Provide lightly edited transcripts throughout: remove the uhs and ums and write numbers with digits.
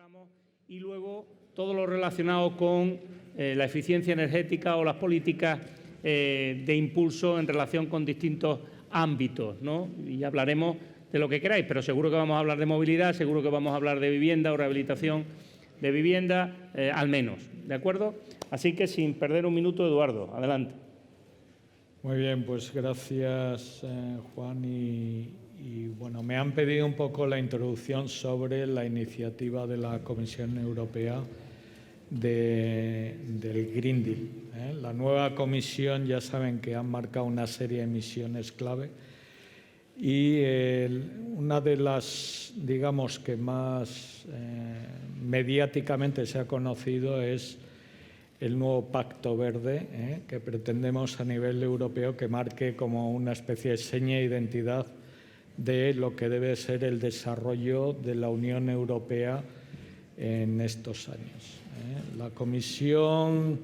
hablamos, y luego todo lo relacionado con la eficiencia energética o las políticas de impulso en relación con distintos ámbitos, ¿no? Y hablaremos de lo que queráis, pero seguro que vamos a hablar de movilidad, seguro que vamos a hablar de vivienda o rehabilitación de vivienda, al menos, ¿de acuerdo? Así que, sin perder un minuto, Eduardo, adelante. Muy bien, pues gracias, Juan. Y bueno, me han pedido un poco la introducción sobre la iniciativa de la Comisión Europea del Green Deal. La nueva comisión, ya saben que han marcado una serie de misiones clave y una de las, digamos, que más mediáticamente se ha conocido es el nuevo Pacto Verde, que pretendemos a nivel europeo que marque como una especie de seña de identidad de lo que debe ser el desarrollo de la Unión Europea en estos años. La Comisión,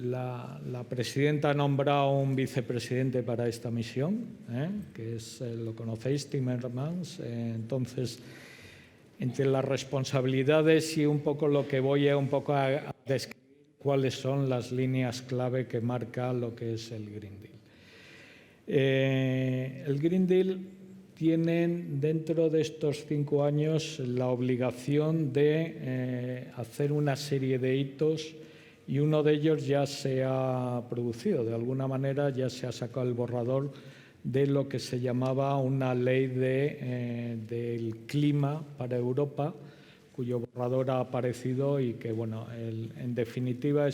la presidenta ha nombrado un vicepresidente para esta misión, que es, lo conocéis, Timmermans. Entonces, entre las responsabilidades y un poco lo que voy a describir cuáles son las líneas clave que marca lo que es el Green Deal. El Green Deal tiene dentro de estos 5 años la obligación de hacer una serie de hitos y uno de ellos ya se ha producido. De alguna manera ya se ha sacado el borrador de lo que se llamaba una ley del clima para Europa, cuyo borrador ha aparecido y que, bueno, en definitiva,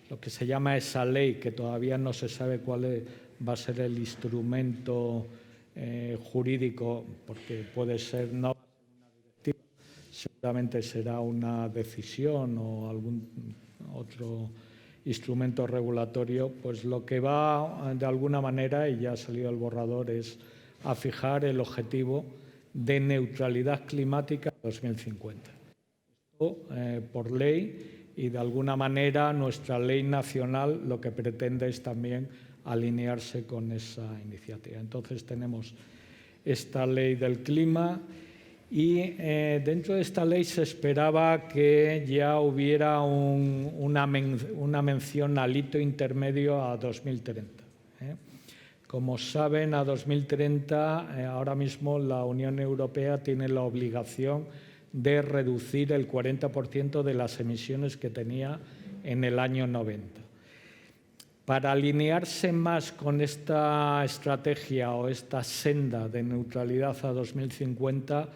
lo que se llama esa ley, que todavía no se sabe cuál va a ser el instrumento jurídico, porque puede ser no una directiva, seguramente será una decisión o algún otro instrumento regulatorio, pues lo que va de alguna manera, y ya ha salido el borrador, es a fijar el objetivo de neutralidad climática 2050. Esto por ley, y de alguna manera nuestra ley nacional lo que pretende es también alinearse con esa iniciativa. Entonces tenemos esta ley del clima y dentro de esta ley se esperaba que ya hubiera una mención al hito intermedio a 2030. Como saben, a 2030 ahora mismo la Unión Europea tiene la obligación de reducir el 40% de las emisiones que tenía en el año 90. Para alinearse más con esta estrategia o esta senda de neutralidad a 2050,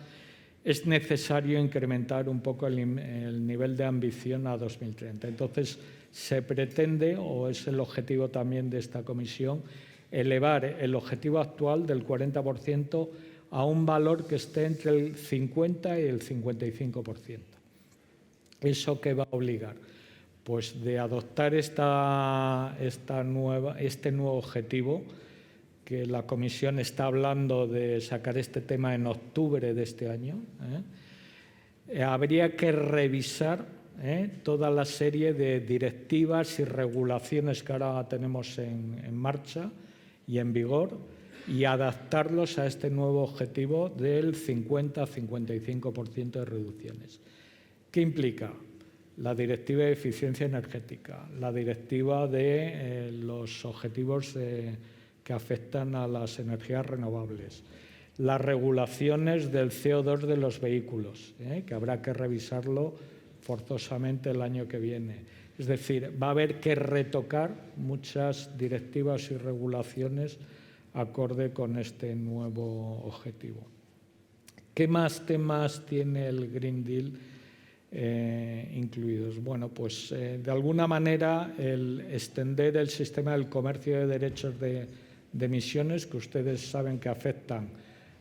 es necesario incrementar un poco el nivel de ambición a 2030. Entonces, se pretende, o es el objetivo también de esta comisión, elevar el objetivo actual del 40% a un valor que esté entre el 50 y el 55%. ¿Eso qué va a obligar? Pues de adoptar este nuevo objetivo, que la Comisión está hablando de sacar este tema en octubre de este año, habría que revisar toda la serie de directivas y regulaciones que ahora tenemos en marcha y en vigor y adaptarlos a este nuevo objetivo del 50-55% de reducciones. ¿Qué implica? La Directiva de Eficiencia Energética, la Directiva de los objetivos que afectan a las energías renovables, las regulaciones del CO2 de los vehículos, que habrá que revisarlo forzosamente el año que viene. Es decir, va a haber que retocar muchas directivas y regulaciones acorde con este nuevo objetivo. ¿Qué más temas tiene el Green Deal incluidos? Bueno, pues de alguna manera el extender el sistema del comercio de derechos de emisiones, que ustedes saben que afectan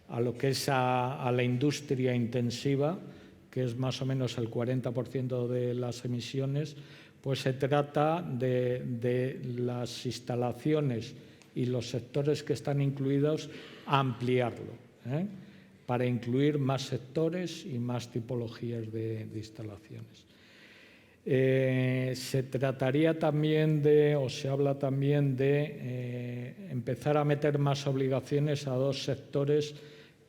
a lo que es a la industria intensiva, que es más o menos el 40% de las emisiones, pues se trata de las instalaciones y los sectores que están incluidos, ampliarlo, para incluir más sectores y más tipologías de instalaciones. Se trataría también se habla también de empezar a meter más obligaciones a 2 sectores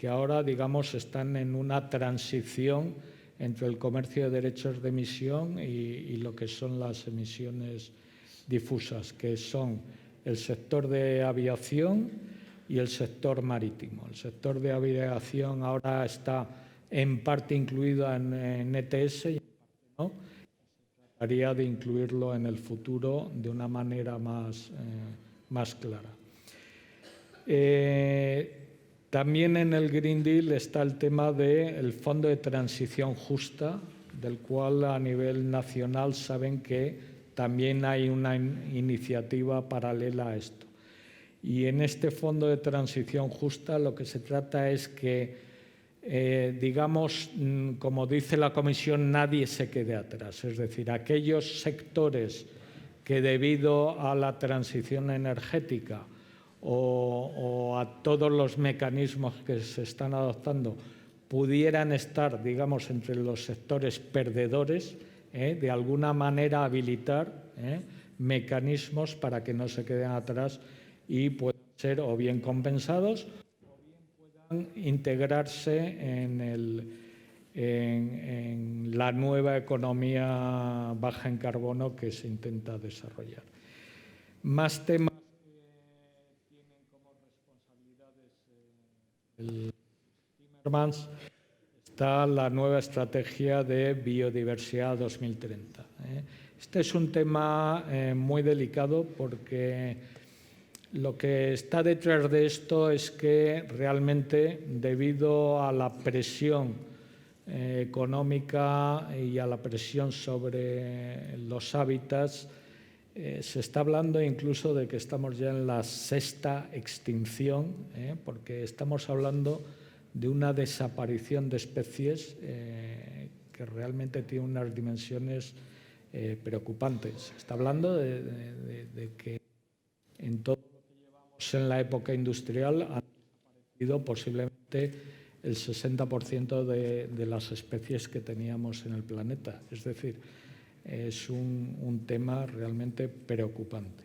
que ahora, digamos, están en una transición entre el comercio de derechos de emisión y lo que son las emisiones difusas, que son el sector de aviación y el sector marítimo. El sector de aviación ahora está en parte incluido en ETS y en parte no. Se trataría de incluirlo en el futuro de una manera más clara. También en el Green Deal está el tema del Fondo de Transición Justa, del cual a nivel nacional saben que también hay una iniciativa paralela a esto. Y en este Fondo de Transición Justa lo que se trata es que, digamos, como dice la Comisión, nadie se quede atrás. Es decir, aquellos sectores que debido a la transición energética o a todos los mecanismos que se están adoptando pudieran estar, digamos, entre los sectores perdedores, de alguna manera habilitar mecanismos para que no se queden atrás y puedan ser o bien compensados o bien puedan integrarse en la nueva economía baja en carbono que se intenta desarrollar. Más temas el Timmermans, está la nueva estrategia de biodiversidad 2030. Este es un tema muy delicado porque lo que está detrás de esto es que realmente, debido a la presión económica y a la presión sobre los hábitats, se está hablando incluso de que estamos ya en la sexta extinción, porque estamos hablando de una desaparición de especies que realmente tiene unas dimensiones preocupantes. Se está hablando de que en todo lo que llevamos en la época industrial han desaparecido posiblemente el 60% de las especies que teníamos en el planeta. Es decir, es un tema realmente preocupante.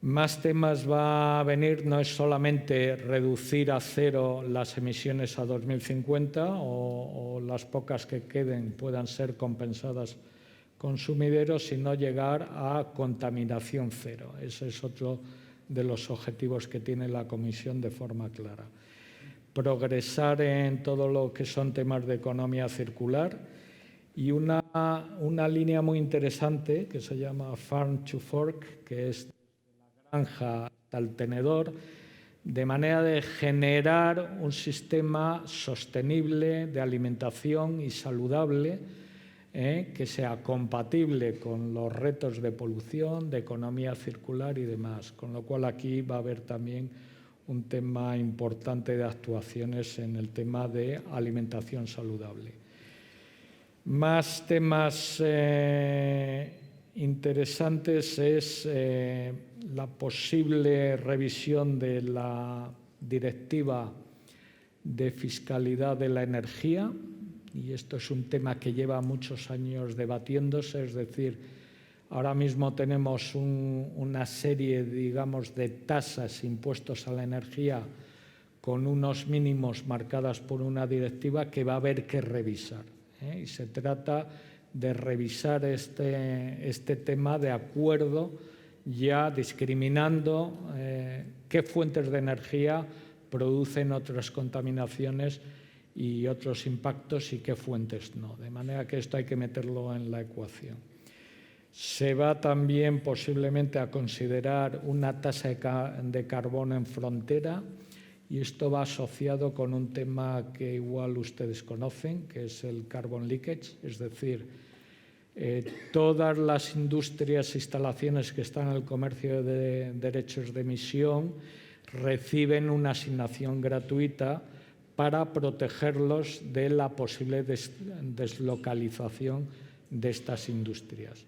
Más temas va a venir, no es solamente reducir a cero las emisiones a 2050 o las pocas que queden puedan ser compensadas con sumideros, sino llegar a contaminación cero. Ese es otro de los objetivos que tiene la Comisión de forma clara. Progresar en todo lo que son temas de economía circular. Y una línea muy interesante que se llama Farm to Fork, que es desde la granja hasta el tenedor, de manera de generar un sistema sostenible de alimentación y saludable que sea compatible con los retos de polución, de economía circular y demás. Con lo cual aquí va a haber también un tema importante de actuaciones en el tema de alimentación saludable. Más temas interesantes es la posible revisión de la Directiva de Fiscalidad de la Energía, y esto es un tema que lleva muchos años debatiéndose. Es decir, ahora mismo tenemos una serie, digamos, de tasas, impuestos a la energía con unos mínimos marcadas por una directiva que va a haber que revisar. Y se trata de revisar este tema de acuerdo, ya discriminando qué fuentes de energía producen otras contaminaciones y otros impactos y qué fuentes no. De manera que esto hay que meterlo en la ecuación. Se va también posiblemente a considerar una tasa de carbono en frontera, y esto va asociado con un tema que igual ustedes conocen, que es el carbon leakage, es decir, todas las industrias e instalaciones que están en el comercio de derechos de emisión reciben una asignación gratuita para protegerlos de la posible deslocalización de estas industrias.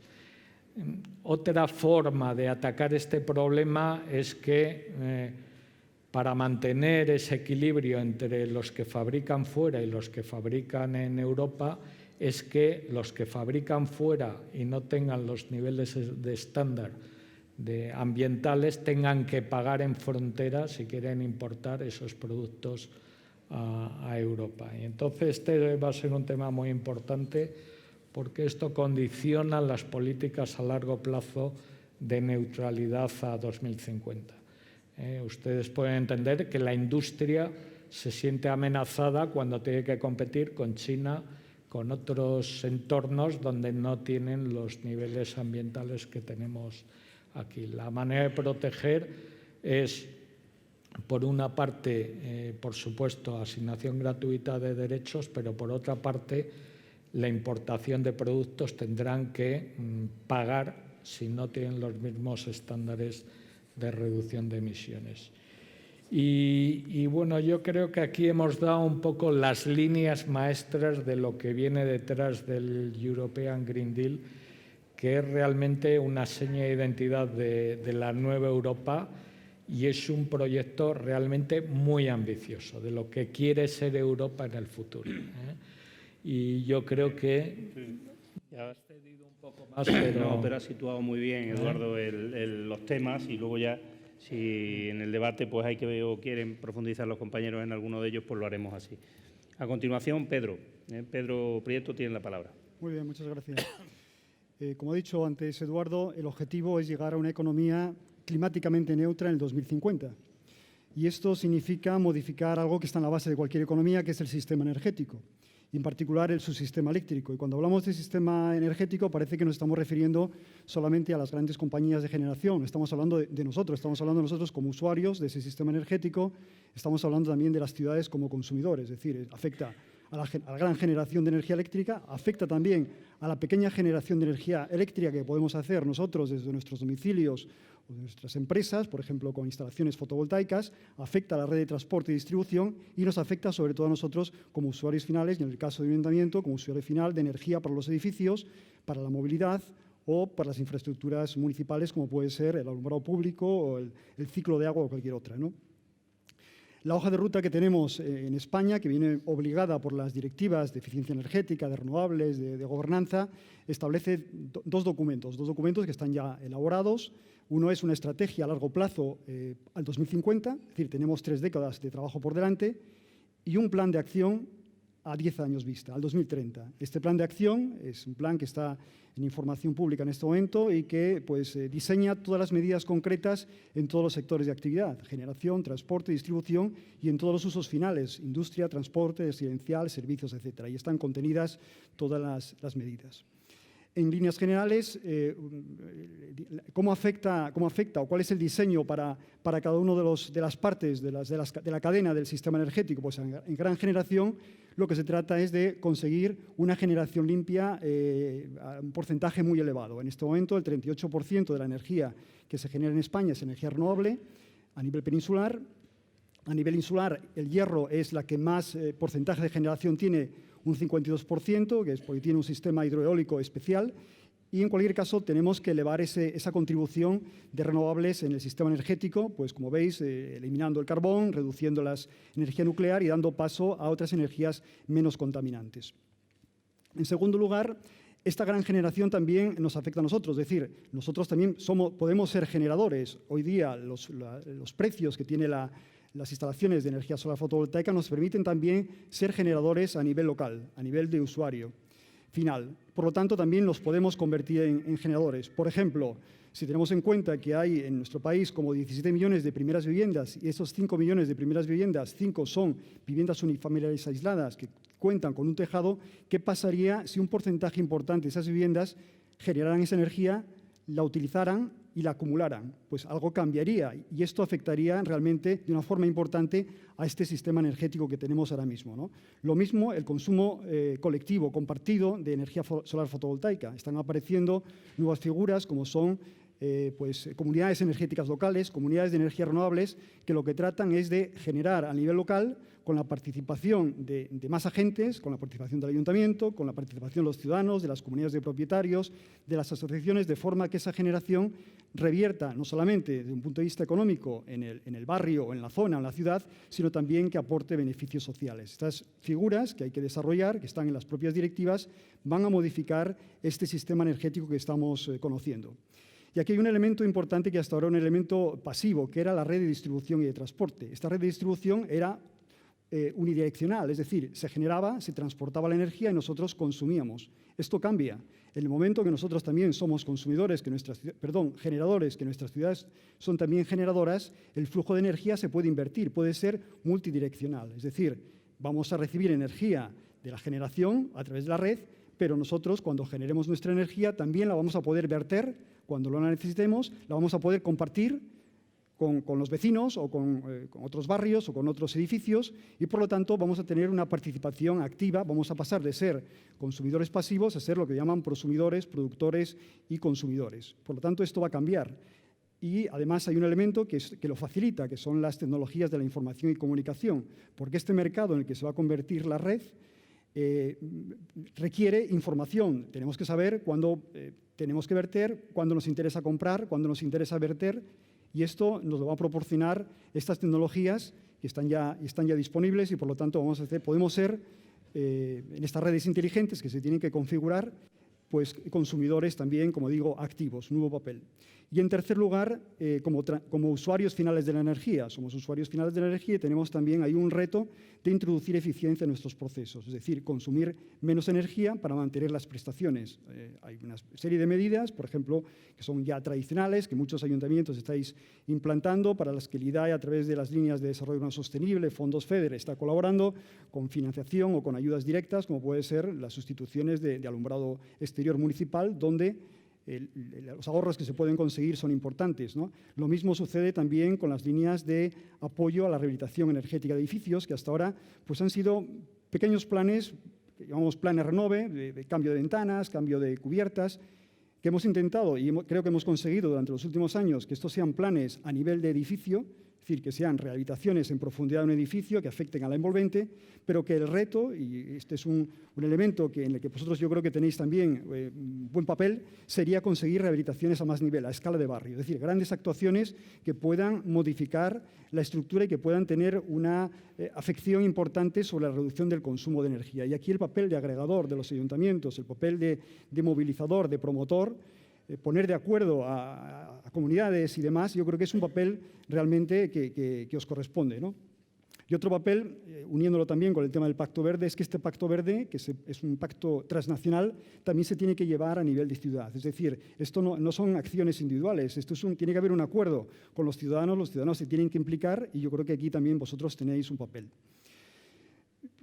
Otra forma de atacar este problema es que para mantener ese equilibrio entre los que fabrican fuera y los que fabrican en Europa, es que los que fabrican fuera y no tengan los niveles de estándar ambientales tengan que pagar en frontera si quieren importar esos productos a Europa. Y entonces este va a ser un tema muy importante porque esto condiciona las políticas a largo plazo de neutralidad a 2050. Ustedes pueden entender que la industria se siente amenazada cuando tiene que competir con China, con otros entornos donde no tienen los niveles ambientales que tenemos aquí. La manera de proteger es, por una parte, por supuesto, asignación gratuita de derechos, pero por otra parte, la importación de productos tendrán que pagar si no tienen los mismos estándares de reducción de emisiones. Y bueno, yo creo que aquí hemos dado un poco las líneas maestras de lo que viene detrás del European Green Deal, que es realmente una seña de identidad de la nueva Europa y es un proyecto realmente muy ambicioso de lo que quiere ser Europa en el futuro. Y yo creo que ya has cedido un poco más, pero has situado muy bien, Eduardo, los temas, y luego ya, si en el debate pues hay que o quieren profundizar los compañeros en alguno de ellos, pues lo haremos así. A continuación, Pedro. Pedro Prieto tiene la palabra. Muy bien, muchas gracias. Como ha dicho antes Eduardo, el objetivo es llegar a una economía climáticamente neutra en el 2050. Y esto significa modificar algo que está en la base de cualquier economía, que es el sistema energético, y en particular el subsistema eléctrico. Y cuando hablamos de sistema energético parece que nos estamos refiriendo solamente a las grandes compañías de generación. Estamos hablando de nosotros, estamos hablando de nosotros como usuarios de ese sistema energético, estamos hablando también de las ciudades como consumidores, es decir, afecta a la gran generación de energía eléctrica, afecta también a la pequeña generación de energía eléctrica que podemos hacer nosotros desde nuestros domicilios o de nuestras empresas, por ejemplo, con instalaciones fotovoltaicas, afecta a la red de transporte y distribución y nos afecta sobre todo a nosotros como usuarios finales, y en el caso del ayuntamiento, como usuario final de energía para los edificios, para la movilidad o para las infraestructuras municipales, como puede ser el alumbrado público o el ciclo de agua o cualquier otra, ¿no? La hoja de ruta que tenemos en España, que viene obligada por las directivas de eficiencia energética, de renovables, de gobernanza, establece dos documentos que están ya elaborados. Uno es una estrategia a largo plazo al 2050, es decir, tenemos 3 décadas de trabajo por delante, y un plan de acción a 10 años vista, al 2030. Este plan de acción es un plan que está en información pública en este momento y que pues, diseña todas las medidas concretas en todos los sectores de actividad, generación, transporte, distribución y en todos los usos finales, industria, transporte, residencial, servicios, etc. Y están contenidas todas las medidas. En líneas generales, ¿cómo afecta o cuál es el diseño para cada una de las partes de la cadena del sistema energético? Pues en gran generación lo que se trata es de conseguir una generación limpia a un porcentaje muy elevado. En este momento el 38% de la energía que se genera en España es energía renovable a nivel peninsular. A nivel insular el hierro es la que más porcentaje de generación tiene, un 52%, que es porque tiene un sistema hidroeólico especial, y en cualquier caso tenemos que elevar esa contribución de renovables en el sistema energético, pues como veis, eliminando el carbón, reduciendo la energía nuclear y dando paso a otras energías menos contaminantes. En segundo lugar, esta gran generación también nos afecta a nosotros, es decir, nosotros también podemos ser generadores. Hoy día los precios que tiene las instalaciones de energía solar fotovoltaica nos permiten también ser generadores a nivel local, a nivel de usuario final. Por lo tanto, también nos podemos convertir en generadores. Por ejemplo, si tenemos en cuenta que hay en nuestro país como 17 millones de primeras viviendas y esos 5 millones de primeras viviendas, 5 son viviendas unifamiliares aisladas que cuentan con un tejado, ¿qué pasaría si un porcentaje importante de esas viviendas generaran esa energía, la utilizaran y la acumularan? Pues algo cambiaría y esto afectaría realmente de una forma importante a este sistema energético que tenemos ahora mismo, ¿no? Lo mismo el consumo colectivo, compartido de energía solar fotovoltaica. Están apareciendo nuevas figuras como son pues, comunidades energéticas locales, comunidades de energías renovables, que lo que tratan es de generar a nivel local con la participación de más agentes, con la participación del ayuntamiento, con la participación de los ciudadanos, de las comunidades de propietarios, de las asociaciones, de forma que esa generación revierta no solamente desde un punto de vista económico en el barrio o en la zona, en la ciudad, sino también que aporte beneficios sociales. Estas figuras que hay que desarrollar, que están en las propias directivas, van a modificar este sistema energético que estamos conociendo. Y aquí hay un elemento importante que hasta ahora era un elemento pasivo, que era la red de distribución y de transporte. Esta red de distribución era unidireccional, es decir, se generaba, se transportaba la energía y nosotros consumíamos. Esto cambia. En el momento que nosotros también somos consumidores, generadores, que nuestras ciudades son también generadoras, el flujo de energía se puede invertir, puede ser multidireccional. Es decir, vamos a recibir energía de la generación a través de la red, pero nosotros, cuando generemos nuestra energía, también la vamos a poder verter, cuando la necesitemos, la vamos a poder compartir con los vecinos o con otros barrios o con otros edificios y, por lo tanto, vamos a tener una participación activa, vamos a pasar de ser consumidores pasivos a ser lo que llaman prosumidores, productores y consumidores. Por lo tanto, esto va a cambiar. Y, además, hay un elemento que lo facilita, que son las tecnologías de la información y comunicación, porque este mercado en el que se va a convertir la red requiere información. Tenemos que saber cuándo tenemos que verter, cuándo nos interesa comprar, cuándo nos interesa verter, y esto nos lo va a proporcionar estas tecnologías que están ya disponibles y, por lo tanto, podemos ser, en estas redes inteligentes que se tienen que configurar, pues consumidores también, como digo, activos, nuevo papel. Y en tercer lugar, como usuarios finales de la energía, somos usuarios finales de la energía y tenemos también ahí un reto de introducir eficiencia en nuestros procesos, es decir, consumir menos energía para mantener las prestaciones. Hay una serie de medidas, por ejemplo, que son ya tradicionales, que muchos ayuntamientos estáis implantando, para las que el IDAE, a través de las líneas de desarrollo urbano sostenible, fondos FEDER, está colaborando con financiación o con ayudas directas, como puede ser las sustituciones de alumbrado exterior municipal, donde los ahorros que se pueden conseguir son importantes, ¿no? Lo mismo sucede también con las líneas de apoyo a la rehabilitación energética de edificios, que hasta ahora pues, han sido pequeños planes, que llamamos planes Renove, de cambio de ventanas, cambio de cubiertas, que hemos intentado y creo que hemos conseguido durante los últimos años que estos sean planes a nivel de edificio, es decir, que sean rehabilitaciones en profundidad de un edificio que afecten a la envolvente, pero que el reto, y este es un elemento en el que vosotros yo creo que tenéis también buen papel, sería conseguir rehabilitaciones a más nivel, a escala de barrio, es decir, grandes actuaciones que puedan modificar la estructura y que puedan tener una afección importante sobre la reducción del consumo de energía. Y aquí el papel de agregador de los ayuntamientos, el papel de movilizador, de promotor, poner de acuerdo a comunidades y demás, yo creo que es un papel realmente que os corresponde, ¿no? Y otro papel, uniéndolo también con el tema del Pacto Verde, es que este Pacto Verde, que es un pacto transnacional, también se tiene que llevar a nivel de ciudad. Es decir, esto no son acciones individuales, tiene que haber un acuerdo con los ciudadanos se tienen que implicar y yo creo que aquí también vosotros tenéis un papel.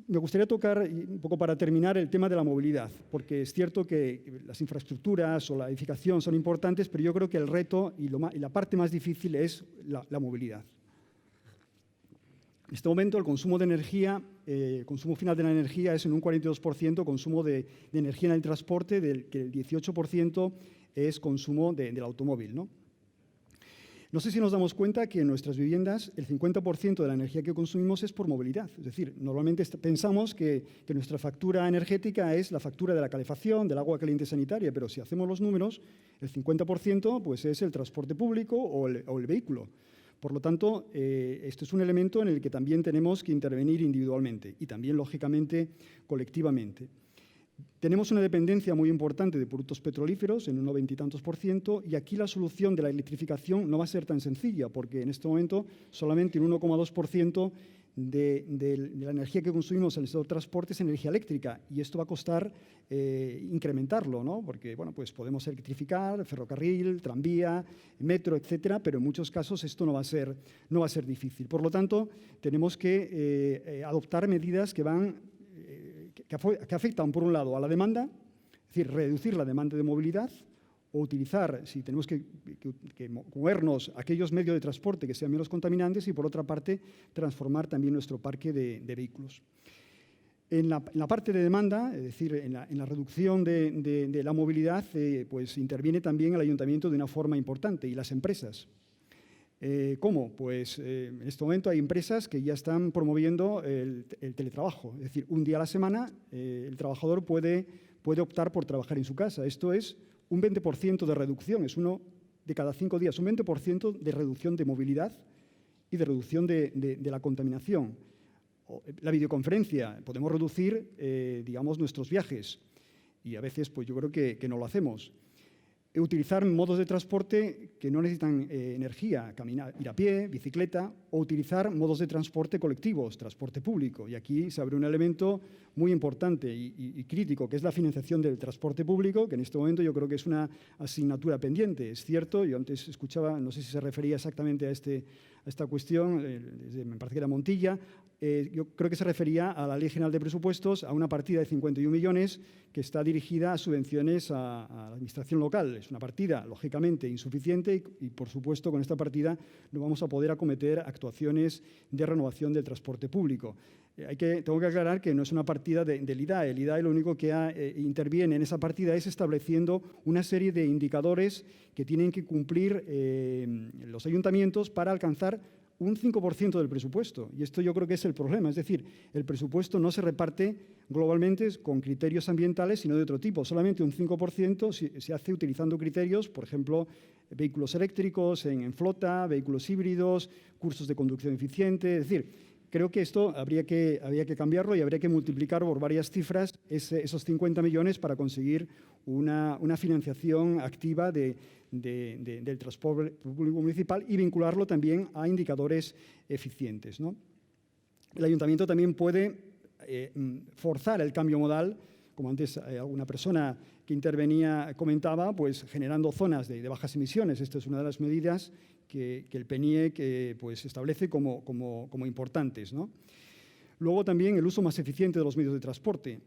Me gustaría tocar, un poco para terminar, el tema de la movilidad, porque es cierto que las infraestructuras o la edificación son importantes, pero yo creo que el reto y la parte más difícil es la movilidad. En este momento el consumo de energía, el consumo final de la energía es en un 42% consumo de energía en el transporte, del que el 18% es consumo del automóvil, ¿no? No sé si nos damos cuenta que en nuestras viviendas el 50% de la energía que consumimos es por movilidad. Es decir, normalmente pensamos que nuestra factura energética es la factura de la calefacción, del agua caliente sanitaria, pero si hacemos los números, el 50% pues, es el transporte público o el vehículo. Por lo tanto, esto es un elemento en el que también tenemos que intervenir individualmente y también, lógicamente, colectivamente. Tenemos una dependencia muy importante de productos petrolíferos, en un 90 y tantos %, y aquí la solución de la electrificación no va a ser tan sencilla, porque en este momento solamente un 1,2% de la energía que consumimos en el sector transporte es energía eléctrica, y esto va a costar incrementarlo, ¿no? Porque bueno, pues podemos electrificar ferrocarril, tranvía, metro, etcétera, pero en muchos casos esto no va a ser difícil. Por lo tanto, tenemos que adoptar medidas que afectan, por un lado, a la demanda, es decir, reducir la demanda de movilidad o utilizar, si tenemos que movernos, aquellos medios de transporte que sean menos contaminantes y, por otra parte, transformar también nuestro parque de vehículos. En la parte de demanda, es decir, en la reducción de la movilidad, pues interviene también el ayuntamiento de una forma importante y las empresas. ¿Cómo? Pues en este momento hay empresas que ya están promoviendo el teletrabajo. Es decir, un día a la semana el trabajador puede optar por trabajar en su casa. Esto es un 20% de reducción, es uno de cada 5 días, un 20% de reducción de movilidad y de reducción de la contaminación. La videoconferencia, podemos reducir, digamos, nuestros viajes y a veces pues yo creo que no lo hacemos. Utilizar modos de transporte que no necesitan energía, caminar, ir a pie, bicicleta, o utilizar modos de transporte colectivos, transporte público. Y aquí se abre un elemento muy importante y crítico, que es la financiación del transporte público, que en este momento yo creo que es una asignatura pendiente. Es cierto, yo antes escuchaba, no sé si se refería exactamente a esta cuestión, me parece que era Montilla. Yo creo que se refería a la Ley General de Presupuestos, a una partida de 51 millones que está dirigida a subvenciones a la administración local. Es una partida, lógicamente, insuficiente y, por supuesto, con esta partida no vamos a poder acometer actuaciones de renovación del transporte público. Tengo que aclarar que no es una partida del IDAE. El IDAE lo único que interviene en esa partida es estableciendo una serie de indicadores que tienen que cumplir los ayuntamientos para alcanzar un 5% del presupuesto. Y esto yo creo que es el problema. Es decir, el presupuesto no se reparte globalmente con criterios ambientales, sino de otro tipo. Solamente un 5% se hace utilizando criterios, por ejemplo, vehículos eléctricos en flota, vehículos híbridos, cursos de conducción eficiente. Es decir, creo que esto habría que cambiarlo y habría que multiplicar por varias cifras esos 50 millones para conseguir una financiación activa del transporte público municipal y vincularlo también a indicadores eficientes, ¿no? El ayuntamiento también puede forzar el cambio modal, como antes alguna persona que intervenía comentaba, pues generando zonas de bajas emisiones. Esta es una de las medidas que el PNIEC pues, establece como importantes, ¿no? Luego también el uso más eficiente de los medios de transporte.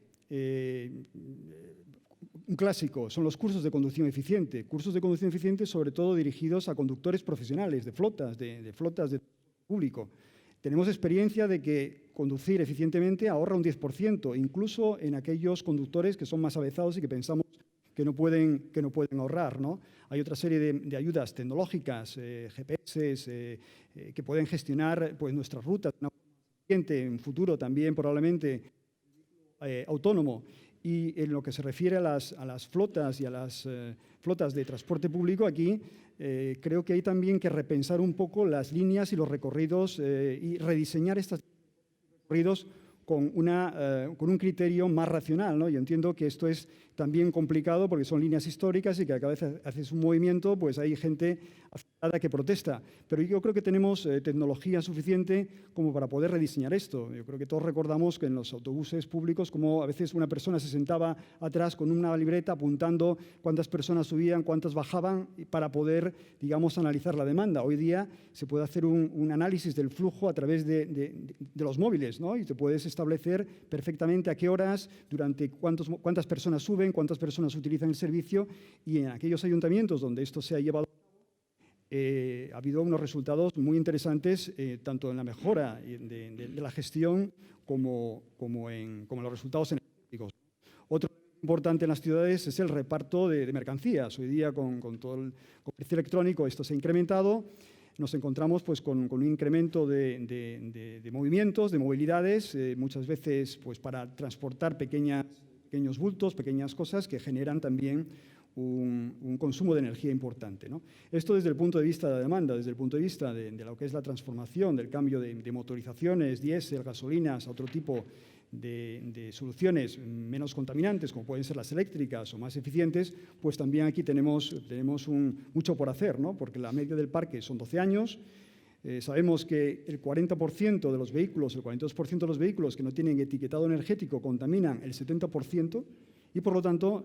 Un clásico son los cursos de conducción eficiente. Cursos de conducción eficiente sobre todo dirigidos a conductores profesionales de flotas de público. Tenemos experiencia de que conducir eficientemente ahorra un 10%, incluso en aquellos conductores que son más avezados y que pensamos que no pueden ahorrar, ¿no? Hay otra serie de ayudas tecnológicas, GPS, que pueden gestionar pues, nuestras rutas. En futuro también probablemente autónomo. Y en lo que se refiere a las flotas y a las flotas de transporte público, aquí creo que hay también que repensar un poco las líneas y los recorridos y rediseñar estos recorridos con un criterio más racional, ¿no? Yo entiendo que esto es también complicado porque son líneas históricas y que cada vez haces un movimiento, pues hay gente afectada que protesta. Pero yo creo que tenemos tecnología suficiente como para poder rediseñar esto. Yo creo que todos recordamos que en los autobuses públicos, como a veces una persona se sentaba atrás con una libreta apuntando cuántas personas subían, cuántas bajaban, para poder, digamos, analizar la demanda. Hoy día se puede hacer un análisis del flujo a través de los móviles, ¿no? Y te puedes establecer perfectamente a qué horas, durante cuántas personas suben, cuántas personas utilizan el servicio, y en aquellos ayuntamientos donde esto se ha llevado ha habido unos resultados muy interesantes, tanto en la mejora de la gestión como en los resultados energéticos. Otro importante en las ciudades es el reparto de mercancías. Hoy día, con todo el comercio electrónico, esto se ha incrementado. Nos encontramos pues, con un incremento de movimientos, de movilidades, muchas veces pues, para transportar pequeños bultos, pequeñas cosas que generan también un consumo de energía importante, ¿no? Esto desde el punto de vista de la demanda, desde el punto de vista de lo que es la transformación, del cambio de motorizaciones, diésel, gasolinas, a otro tipo de soluciones menos contaminantes, como pueden ser las eléctricas o más eficientes, pues también aquí tenemos mucho por hacer, ¿no? Porque la media del parque son 12 años. Sabemos que el 40% de los vehículos, el 42% de los vehículos que no tienen etiquetado energético contaminan el 70%. Y, por lo tanto,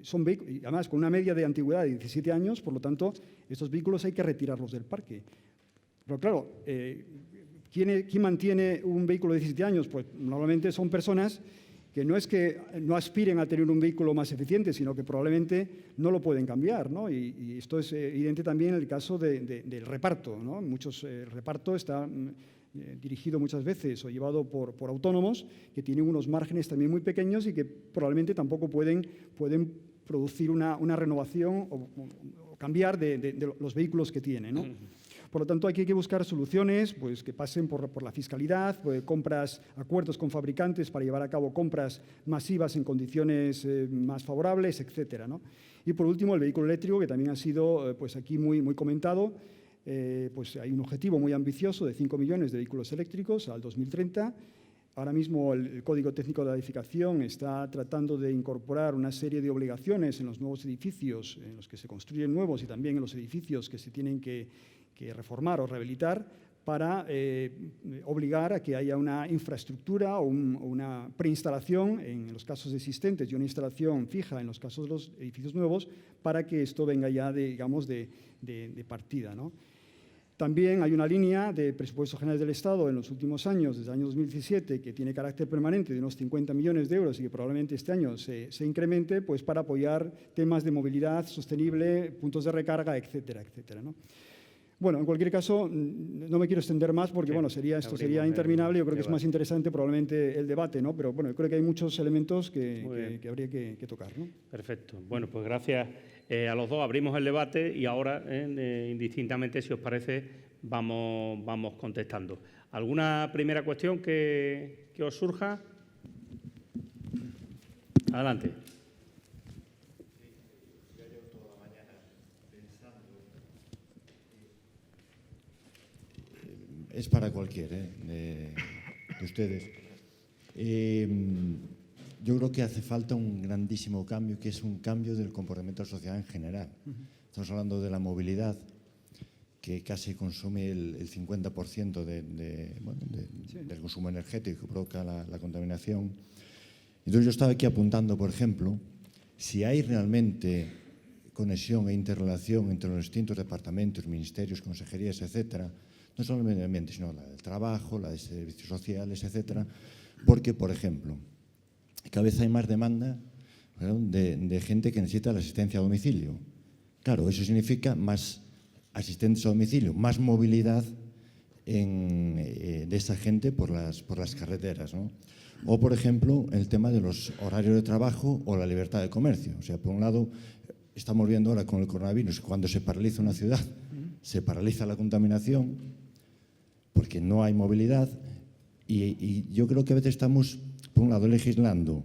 son vehículos, además con una media de antigüedad de 17 años, por lo tanto, estos vehículos hay que retirarlos del parque. Pero, claro, ¿quién mantiene un vehículo de 17 años? Pues normalmente son personas que no es que no aspiren a tener un vehículo más eficiente, sino que probablemente no lo pueden cambiar, ¿no? Y esto es evidente también en el caso del reparto, ¿no? El reparto está dirigido muchas veces o llevado por autónomos que tienen unos márgenes también muy pequeños y que probablemente tampoco pueden producir una renovación o cambiar de los vehículos que tienen, ¿no? Por lo tanto, aquí hay que buscar soluciones pues, que pasen por la fiscalidad, acuerdos con fabricantes para llevar a cabo compras masivas en condiciones más favorables, etcétera, ¿no? Y por último, el vehículo eléctrico, que también ha sido pues, aquí muy comentado. Pues hay un objetivo muy ambicioso de 5 millones de vehículos eléctricos al 2030. ahora mismo el Código Técnico de la Edificación está tratando de incorporar una serie de obligaciones en los nuevos edificios, en los que se construyen nuevos y también en los edificios que se tienen que reformar o rehabilitar, para obligar a que haya una infraestructura o una preinstalación en los casos existentes y una instalación fija en los casos de los edificios nuevos, para que esto venga ya, digamos, de partida, ¿no? También hay una línea de presupuestos generales del Estado en los últimos años, desde el año 2017, que tiene carácter permanente de unos 50 millones de euros y que probablemente este año se incremente, pues para apoyar temas de movilidad sostenible, puntos de recarga, etcétera, etcétera, ¿no? Bueno, en cualquier caso, no me quiero extender más porque, bueno, esto sería interminable. Yo creo que es más interesante probablemente el debate, ¿no? Pero, bueno, yo creo que hay muchos elementos que habría que tocar, ¿no? Perfecto. Bueno, pues gracias a los dos. Abrimos el debate y ahora, indistintamente, si os parece, vamos contestando. ¿Alguna primera cuestión que os surja? Adelante. Es para cualquiera de ustedes. Yo creo que hace falta un grandísimo cambio, que es un cambio del comportamiento de la sociedad en general. Estamos hablando de la movilidad, que casi consume el 50% del consumo energético que provoca la contaminación. Entonces yo estaba aquí apuntando, por ejemplo, si hay realmente conexión e interrelación entre los distintos departamentos, ministerios, consejerías, etcétera, no solo el medio ambiente, sino la del trabajo, la de servicios sociales, etcétera, porque, por ejemplo, cada vez hay más demanda, ¿no?, de gente que necesita la asistencia a domicilio. Claro, eso significa más asistentes a domicilio, más movilidad de esa gente por las carreteras, ¿no? O, por ejemplo, el tema de los horarios de trabajo o la libertad de comercio. O sea, por un lado, estamos viendo ahora con el coronavirus, cuando se paraliza una ciudad, se paraliza la contaminación, porque no hay movilidad, y yo creo que a veces estamos, por un lado, legislando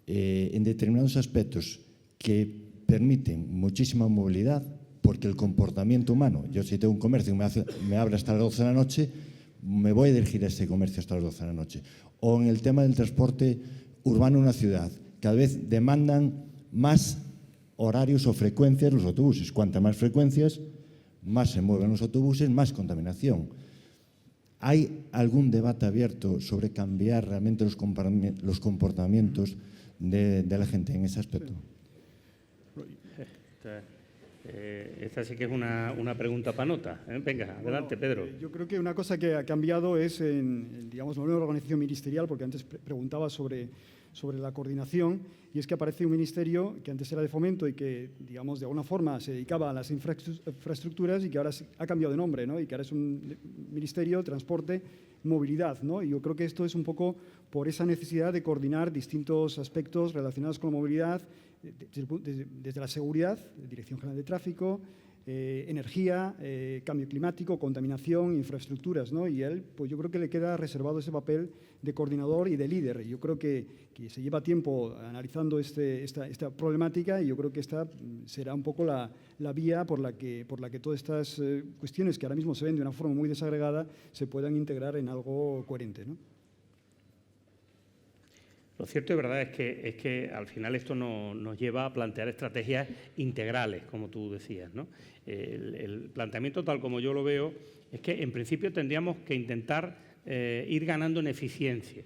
en determinados aspectos que permiten muchísima movilidad, porque el comportamiento humano, yo si tengo un comercio que me abre hasta las 12 de la noche, me voy a dirigir a ese comercio hasta las 12 de la noche. O en el tema del transporte urbano en una ciudad, cada vez demandan más horarios o frecuencias los autobuses. Cuantas más frecuencias, más se mueven los autobuses, más contaminación. ¿Hay algún debate abierto sobre cambiar realmente los comportamientos de la gente en ese aspecto? Esta sí que es una pregunta para nota. Venga, adelante, Pedro. Yo creo que una cosa que ha cambiado es digamos, la nueva organización ministerial, porque antes preguntaba sobre la coordinación, y es que aparece un ministerio que antes era de fomento y que, digamos, de alguna forma se dedicaba a las infraestructuras y que ahora ha cambiado de nombre, ¿no? Y que ahora es un ministerio de transporte, movilidad, ¿no? Y yo creo que esto es un poco por esa necesidad de coordinar distintos aspectos relacionados con la movilidad, desde la seguridad, Dirección General de Tráfico, energía, cambio climático, contaminación, infraestructuras, ¿no? Y él, pues yo creo que le queda reservado ese papel de coordinador y de líder. Yo creo que se lleva tiempo analizando esta problemática, y yo creo que esta será un poco la vía por la que todas estas cuestiones que ahora mismo se ven de una forma muy desagregada se puedan integrar en algo coherente, ¿no? Lo cierto y verdad es que al final esto nos lleva a plantear estrategias integrales, como tú decías, ¿no? El planteamiento, tal como yo lo veo, es que en principio tendríamos que intentar ir ganando en eficiencia,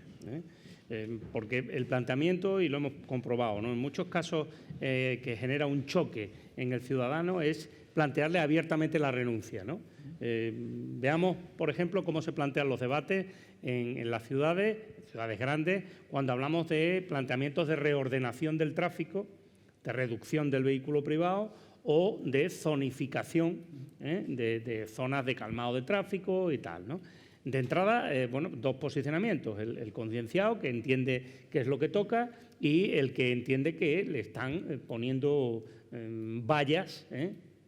porque el planteamiento, y lo hemos comprobado, ¿no?, en muchos casos que genera un choque en el ciudadano, es plantearle abiertamente la renuncia, ¿no? Veamos, por ejemplo, cómo se plantean los debates en las ciudades grandes, cuando hablamos de planteamientos de reordenación del tráfico, de reducción del vehículo privado o de zonificación, de zonas de calmado de tráfico y tal, ¿no? De entrada, bueno, dos posicionamientos: el concienciado, que entiende qué es lo que toca, y el que entiende que le están poniendo vallas,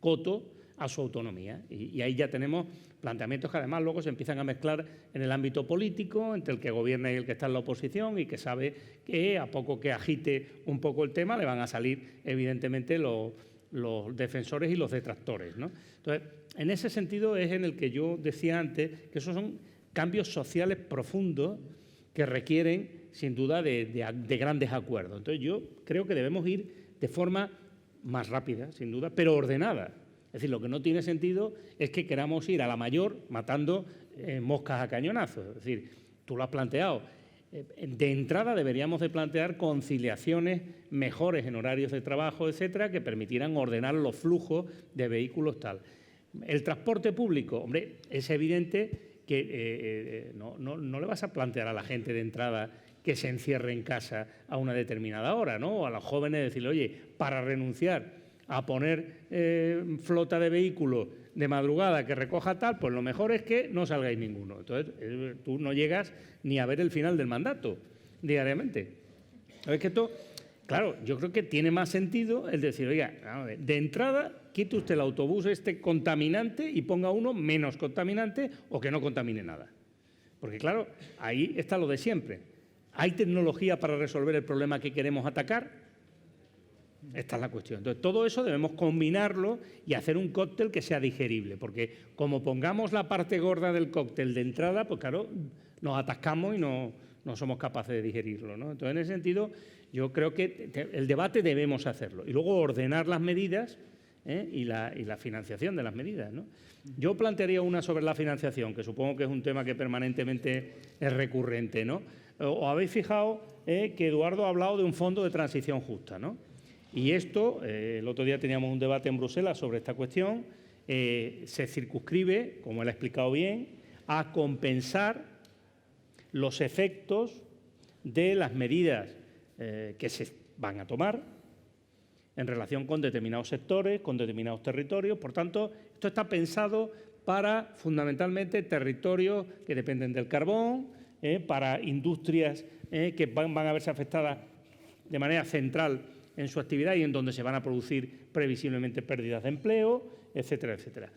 coto a su autonomía. Y ahí ya tenemos planteamientos que además luego se empiezan a mezclar en el ámbito político, entre el que gobierna y el que está en la oposición, y que sabe que a poco que agite un poco el tema le van a salir evidentemente los defensores y los detractores, ¿no? Entonces, en ese sentido es en el que yo decía antes que esos son cambios sociales profundos que requieren, sin duda, de grandes acuerdos. Entonces, yo creo que debemos ir de forma más rápida, sin duda, pero ordenada. Es decir, lo que no tiene sentido es que queramos ir a la mayor matando moscas a cañonazos. Es decir, tú lo has planteado. De entrada deberíamos de plantear conciliaciones mejores en horarios de trabajo, etcétera, que permitieran ordenar los flujos de vehículos tal. El transporte público, hombre, es evidente que no le vas a plantear a la gente de entrada que se encierre en casa a una determinada hora, ¿no? O a los jóvenes decirle, oye, para renunciar a poner flota de vehículos de madrugada que recoja tal, pues lo mejor es que no salgáis ninguno. Entonces, tú no llegas ni a ver el final del mandato diariamente. ¿Sabes que esto? Claro, yo creo que tiene más sentido el decir, oiga, de entrada, quite usted el autobús este contaminante y ponga uno menos contaminante o que no contamine nada. Porque claro, ahí está lo de siempre. ¿Hay tecnología para resolver el problema que queremos atacar? Esta es la cuestión. Entonces, todo eso debemos combinarlo y hacer un cóctel que sea digerible, porque como pongamos la parte gorda del cóctel de entrada, pues claro, nos atascamos y no somos capaces de digerirlo, ¿no? Entonces, en ese sentido, yo creo que el debate debemos hacerlo y luego ordenar las medidas y la financiación de las medidas, ¿no? Yo plantearía una sobre la financiación, que supongo que es un tema que permanentemente es recurrente, ¿no? ¿Os habéis fijado que Eduardo ha hablado de un fondo de transición justa, ¿no? Y esto, el otro día teníamos un debate en Bruselas sobre esta cuestión, se circunscribe, como él ha explicado bien, a compensar los efectos de las medidas que se van a tomar en relación con determinados sectores, con determinados territorios. Por tanto, esto está pensado para, fundamentalmente, territorios que dependen del carbón, para industrias que van a verse afectadas de manera central en su actividad y en donde se van a producir previsiblemente pérdidas de empleo, etcétera, etcétera.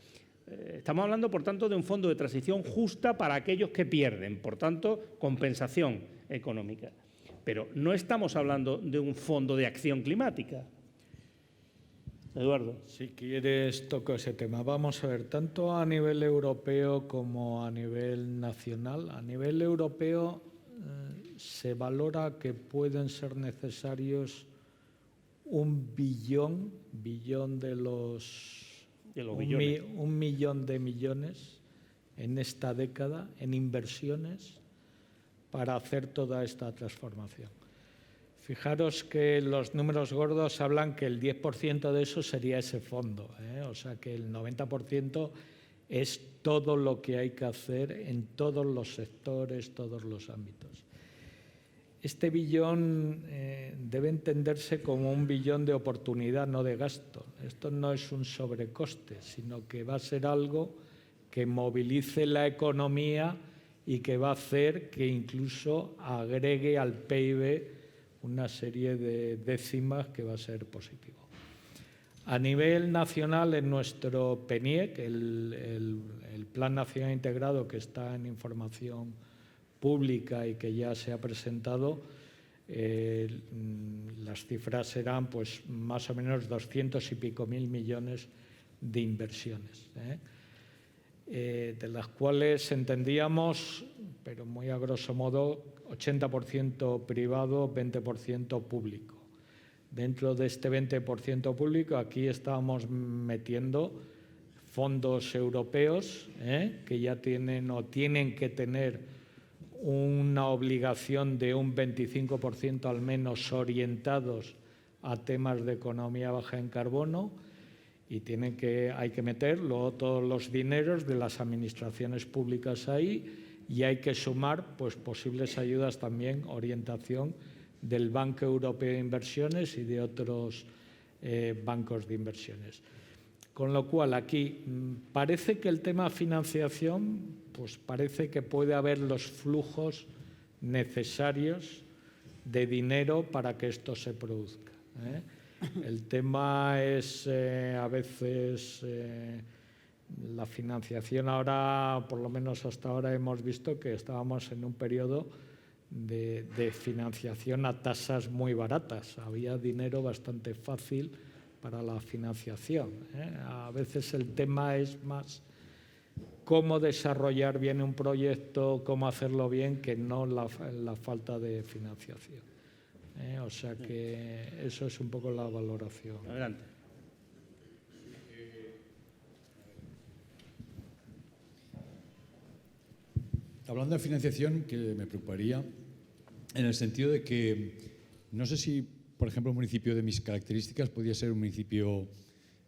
Estamos hablando, por tanto, de un fondo de transición justa para aquellos que pierden, por tanto, compensación económica. Pero no estamos hablando de un fondo de acción climática. Eduardo. Si quieres, toco ese tema. Vamos a ver, tanto a nivel europeo como a nivel nacional. A nivel europeo se valora que pueden ser necesarios un billón de los billones. Un millón de millones en esta década en inversiones para hacer toda esta transformación. Fijaros que los números gordos hablan que el 10% de eso sería ese fondo, o sea que el 90% es todo lo que hay que hacer en todos los sectores, todos los ámbitos. Este billón debe entenderse como un billón de oportunidad, no de gasto. Esto no es un sobrecoste, sino que va a ser algo que movilice la economía y que va a hacer que incluso agregue al PIB una serie de décimas que va a ser positivo. A nivel nacional, en nuestro PNIEC, el Plan Nacional Integrado que está en información pública y que ya se ha presentado, las cifras serán pues más o menos 200 y pico mil millones de inversiones, de las cuales entendíamos, pero muy a grosso modo, 80% privado, 20% público. Dentro de este 20% público, aquí estábamos metiendo fondos europeos que ya tienen o tienen que tener una obligación de un 25% al menos orientados a temas de economía baja en carbono y hay que meter luego todos los dineros de las administraciones públicas ahí y hay que sumar pues, posibles ayudas también, orientación del Banco Europeo de Inversiones y de otros bancos de inversiones. Con lo cual, aquí parece que el tema financiación, pues parece que puede haber los flujos necesarios de dinero para que esto se produzca. El tema es a veces la financiación ahora, por lo menos hasta ahora hemos visto que estábamos en un periodo de financiación a tasas muy baratas. Había dinero bastante fácil para la financiación. A veces el tema es más cómo desarrollar bien un proyecto, cómo hacerlo bien, que no la falta de financiación. O sea que eso es un poco la valoración. Adelante. Hablando de financiación, que me preocuparía en el sentido de que no sé si, por ejemplo, un municipio de mis características podría ser un municipio,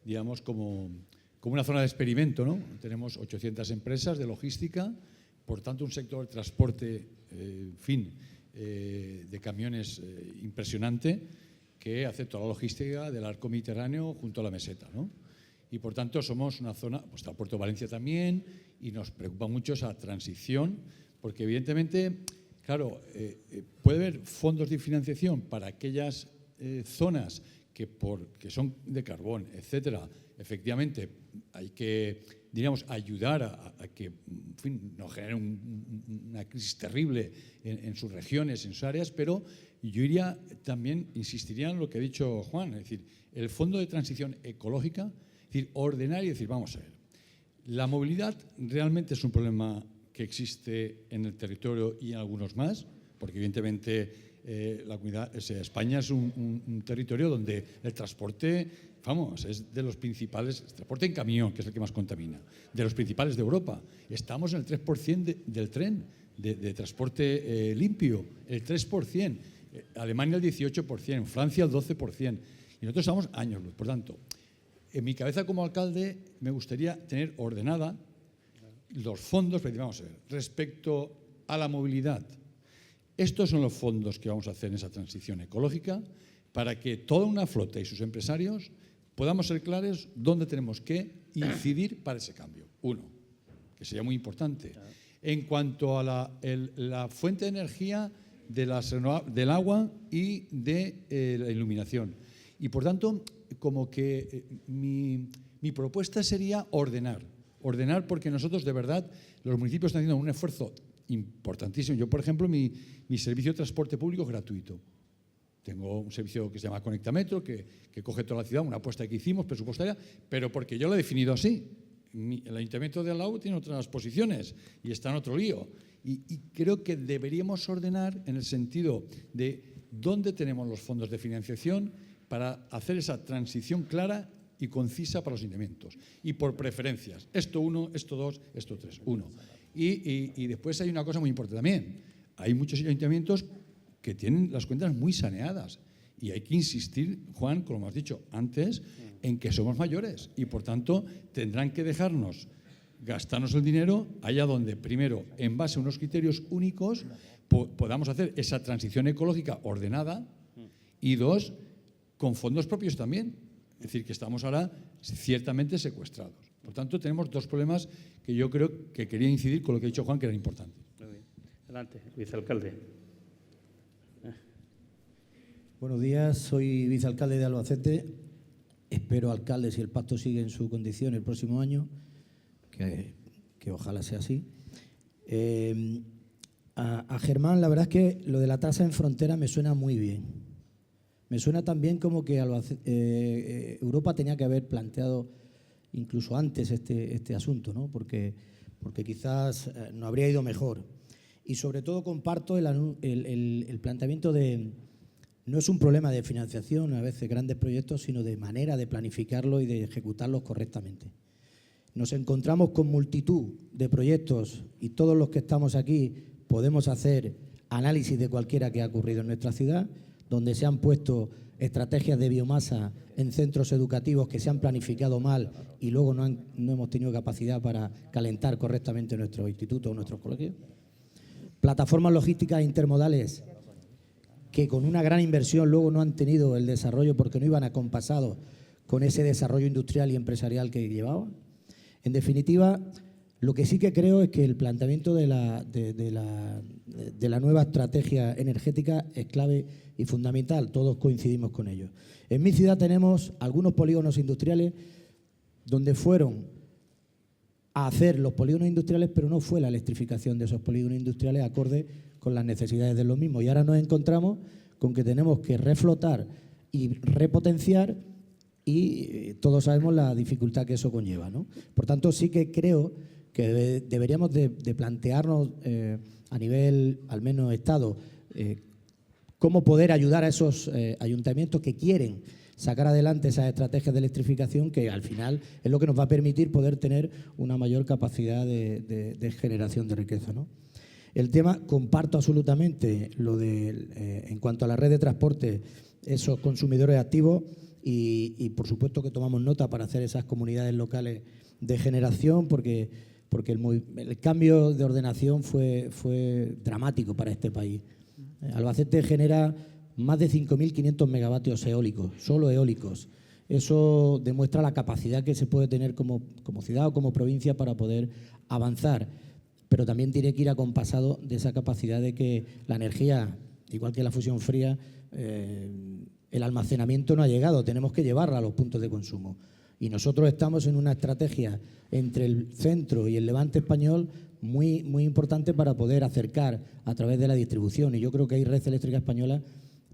digamos, como una zona de experimento, ¿no? Tenemos 800 empresas de logística, por tanto, un sector de transporte, de camiones impresionante, que hace toda la logística del arco mediterráneo junto a la meseta, ¿no? Y por tanto somos una zona, pues está el Puerto de Valencia también, y nos preocupa mucho esa transición, porque evidentemente, claro, puede haber fondos de financiación para aquellas zonas que son de carbón, etcétera. Efectivamente, hay que, diríamos, ayudar a que, en fin, no genere una crisis terrible en sus regiones, en sus áreas, pero yo también insistiría en lo que ha dicho Juan, es decir, el Fondo de Transición Ecológica, es decir, ordenar y decir, vamos a ver, la movilidad realmente es un problema que existe en el territorio y en algunos más, porque evidentemente España es un territorio donde el transporte, vamos, es de los principales, el transporte en camión, que es el que más contamina, de los principales de Europa. Estamos en el 3% del tren, de transporte limpio, el 3%, Alemania el 18%, Francia el 12%, y nosotros estamos años luz. Por tanto, en mi cabeza como alcalde me gustaría tener ordenada los fondos, pero vamos a ver, respecto a la movilidad. Estos son los fondos que vamos a hacer en esa transición ecológica para que toda una flota y sus empresarios podamos ser claros dónde tenemos que incidir para ese cambio. Uno, que sería muy importante. En cuanto a la fuente de energía del agua y de la iluminación. Y por tanto, como que mi propuesta sería ordenar porque nosotros de verdad, los municipios están haciendo un esfuerzo importantísimo. Yo, por ejemplo, mi servicio de transporte público es gratuito. Tengo un servicio que se llama Conectametro, que coge toda la ciudad, una apuesta que hicimos presupuestaria, pero porque yo lo he definido así. El Ayuntamiento de Al-Lau tiene otras posiciones y está en otro lío. Y creo que deberíamos ordenar en el sentido de dónde tenemos los fondos de financiación para hacer esa transición clara y concisa para los ayuntamientos. Y por preferencias. Esto 1, esto 2, esto 3. 1. Y después hay una cosa muy importante también. Hay muchos ayuntamientos que tienen las cuentas muy saneadas. Y hay que insistir, Juan, como has dicho antes, en que somos mayores. Y por tanto tendrán que dejarnos gastarnos el dinero allá donde, primero, en base a unos criterios únicos, podamos hacer esa transición ecológica ordenada y dos, con fondos propios también. Es decir, que estamos ahora ciertamente secuestrados. Por tanto, tenemos dos problemas que yo creo que quería incidir con lo que ha dicho Juan, que eran importantes. Muy bien. Adelante, vicealcalde. Buenos días, soy vicealcalde de Albacete. Espero, alcalde, si el pacto sigue en su condición el próximo año, que ojalá sea así. A Germán, la verdad es que lo de la tasa en frontera me suena muy bien. Me suena también como que Europa tenía que haber planteado incluso antes este asunto, ¿no? Porque quizás no habría ido mejor. Y sobre todo comparto el planteamiento de... No es un problema de financiación, a veces grandes proyectos, sino de manera de planificarlos y de ejecutarlos correctamente. Nos encontramos con multitud de proyectos y todos los que estamos aquí podemos hacer análisis de cualquiera que ha ocurrido en nuestra ciudad, donde se han puesto estrategias de biomasa en centros educativos que se han planificado mal y luego no hemos tenido capacidad para calentar correctamente nuestros institutos o nuestros colegios. Plataformas logísticas intermodales que con una gran inversión luego no han tenido el desarrollo porque no iban acompasados con ese desarrollo industrial y empresarial que llevaban. En definitiva, lo que sí que creo es que el planteamiento de la nueva estrategia energética es clave y fundamental, todos coincidimos con ello. En mi ciudad tenemos algunos polígonos industriales donde fueron a hacer los polígonos industriales, pero no fue la electrificación de esos polígonos industriales acorde con las necesidades de los mismos. Y ahora nos encontramos con que tenemos que reflotar y repotenciar y todos sabemos la dificultad que eso conlleva, ¿no? Por tanto, sí que creo que deberíamos de plantearnos a nivel, al menos Estado, cómo poder ayudar a esos ayuntamientos que quieren sacar adelante esas estrategias de electrificación, que al final es lo que nos va a permitir poder tener una mayor capacidad de generación de riqueza, ¿no? El tema, comparto absolutamente lo de, en cuanto a la red de transporte, esos consumidores activos y por supuesto que tomamos nota para hacer esas comunidades locales de generación, porque el cambio de ordenación fue dramático para este país. Albacete genera más de 5.500 megavatios eólicos, solo eólicos. Eso demuestra la capacidad que se puede tener como ciudad o como provincia para poder avanzar, pero también tiene que ir acompasado de esa capacidad de que la energía, igual que la fusión fría, el almacenamiento no ha llegado, tenemos que llevarla a los puntos de consumo. Y nosotros estamos en una estrategia entre el centro y el levante español muy, muy importante para poder acercar a través de la distribución. Y yo creo que ahí Red Eléctrica Española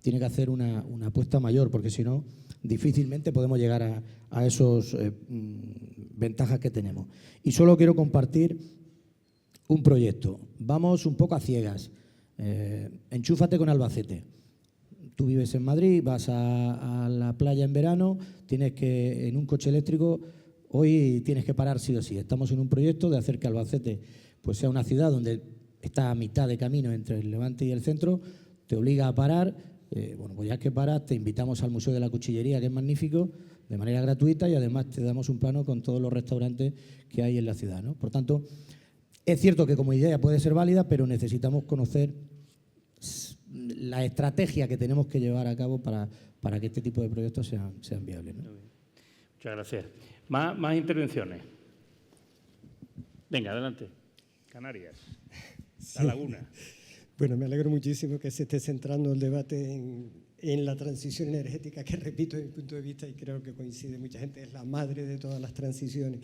tiene que hacer una apuesta mayor, porque si no, difícilmente podemos llegar a esas ventajas que tenemos. Y solo quiero compartir un proyecto. Vamos un poco a ciegas. Enchúfate con Albacete. Tú vives en Madrid, vas a la playa en verano, tienes que, en un coche eléctrico, hoy tienes que parar sí o sí. Estamos en un proyecto de hacer que Albacete pues sea una ciudad donde está a mitad de camino entre el levante y el centro, te obliga a parar. Bueno, pues ya que paras, te invitamos al Museo de la Cuchillería, que es magnífico, de manera gratuita, y además te damos un plano con todos los restaurantes que hay en la ciudad, ¿no? Por tanto, es cierto que como idea puede ser válida, pero necesitamos conocer la estrategia que tenemos que llevar a cabo para que este tipo de proyectos sean viables, ¿no? Muchas gracias. ¿Más intervenciones? Venga, adelante. Canarias, La Laguna. Bueno, me alegro muchísimo que se esté centrando el debate en la transición energética, que repito, desde mi punto de vista, y creo que coincide mucha gente, es la madre de todas las transiciones.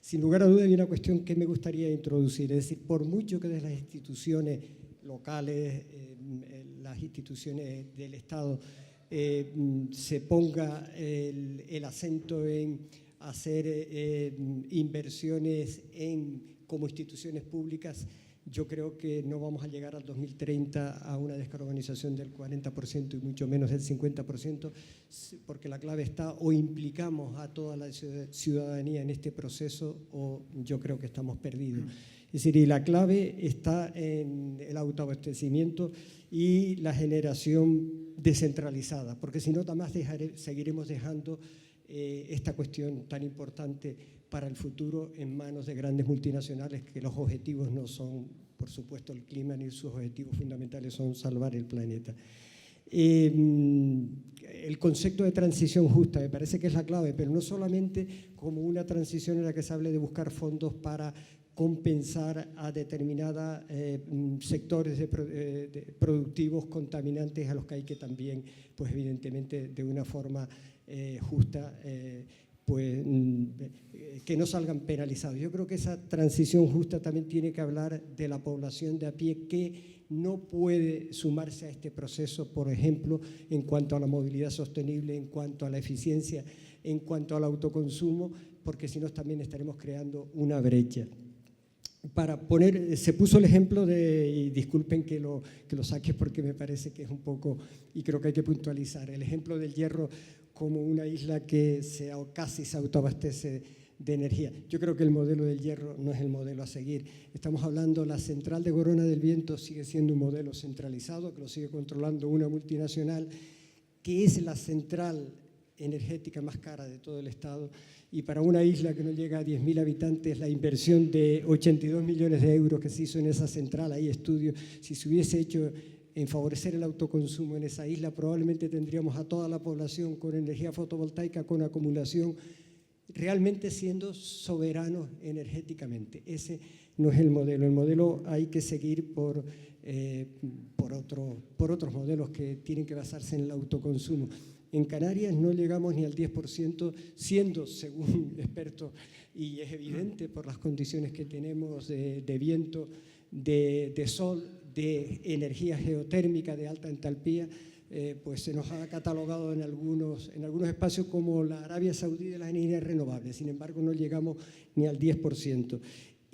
Sin lugar a dudas hay una cuestión que me gustaría introducir, es decir, por mucho que desde las instituciones locales, las instituciones del Estado, se ponga el acento en hacer inversiones como instituciones públicas, yo creo que no vamos a llegar al 2030 a una descarbonización del 40% y mucho menos del 50%, porque la clave está o implicamos a toda la ciudadanía en este proceso o yo creo que estamos perdidos. Es decir, y la clave está en el autoabastecimiento y la generación descentralizada, porque si no, además seguiremos dejando esta cuestión tan importante para el futuro en manos de grandes multinacionales, que los objetivos no son, por supuesto, el clima, ni sus objetivos fundamentales son salvar el planeta. El concepto de transición justa me parece que es la clave, pero no solamente como una transición en la que se hable de buscar fondos para compensar a determinados sectores productivos contaminantes a los que hay que también, pues evidentemente, de una forma justa, pues que no salgan penalizados. Yo creo que esa transición justa también tiene que hablar de la población de a pie que no puede sumarse a este proceso, por ejemplo, en cuanto a la movilidad sostenible, en cuanto a la eficiencia, en cuanto al autoconsumo, porque si no también estaremos creando una brecha. Para poner, se puso el ejemplo de, y disculpen que lo saque porque me parece que es un poco, y creo que hay que puntualizar, el ejemplo del Hierro como una isla que casi se autoabastece de energía. Yo creo que el modelo del Hierro no es el modelo a seguir. Estamos hablando, la central de Corona del Viento sigue siendo un modelo centralizado, que lo sigue controlando una multinacional, que es la central energética más cara de todo el Estado, y para una isla que no llega a 10.000 habitantes, la inversión de 82 millones de euros que se hizo en esa central, hay estudios, si se hubiese hecho en favorecer el autoconsumo en esa isla, probablemente tendríamos a toda la población con energía fotovoltaica, con acumulación, realmente siendo soberanos energéticamente. Ese no es el modelo. El modelo hay que seguir por otros modelos que tienen que basarse en el autoconsumo. En Canarias no llegamos ni al 10%, siendo, según expertos, y es evidente por las condiciones que tenemos de viento, de sol, de energía geotérmica de alta entalpía, pues se nos ha catalogado en algunos espacios como la Arabia Saudí de las energías renovables. Sin embargo, no llegamos ni al 10%.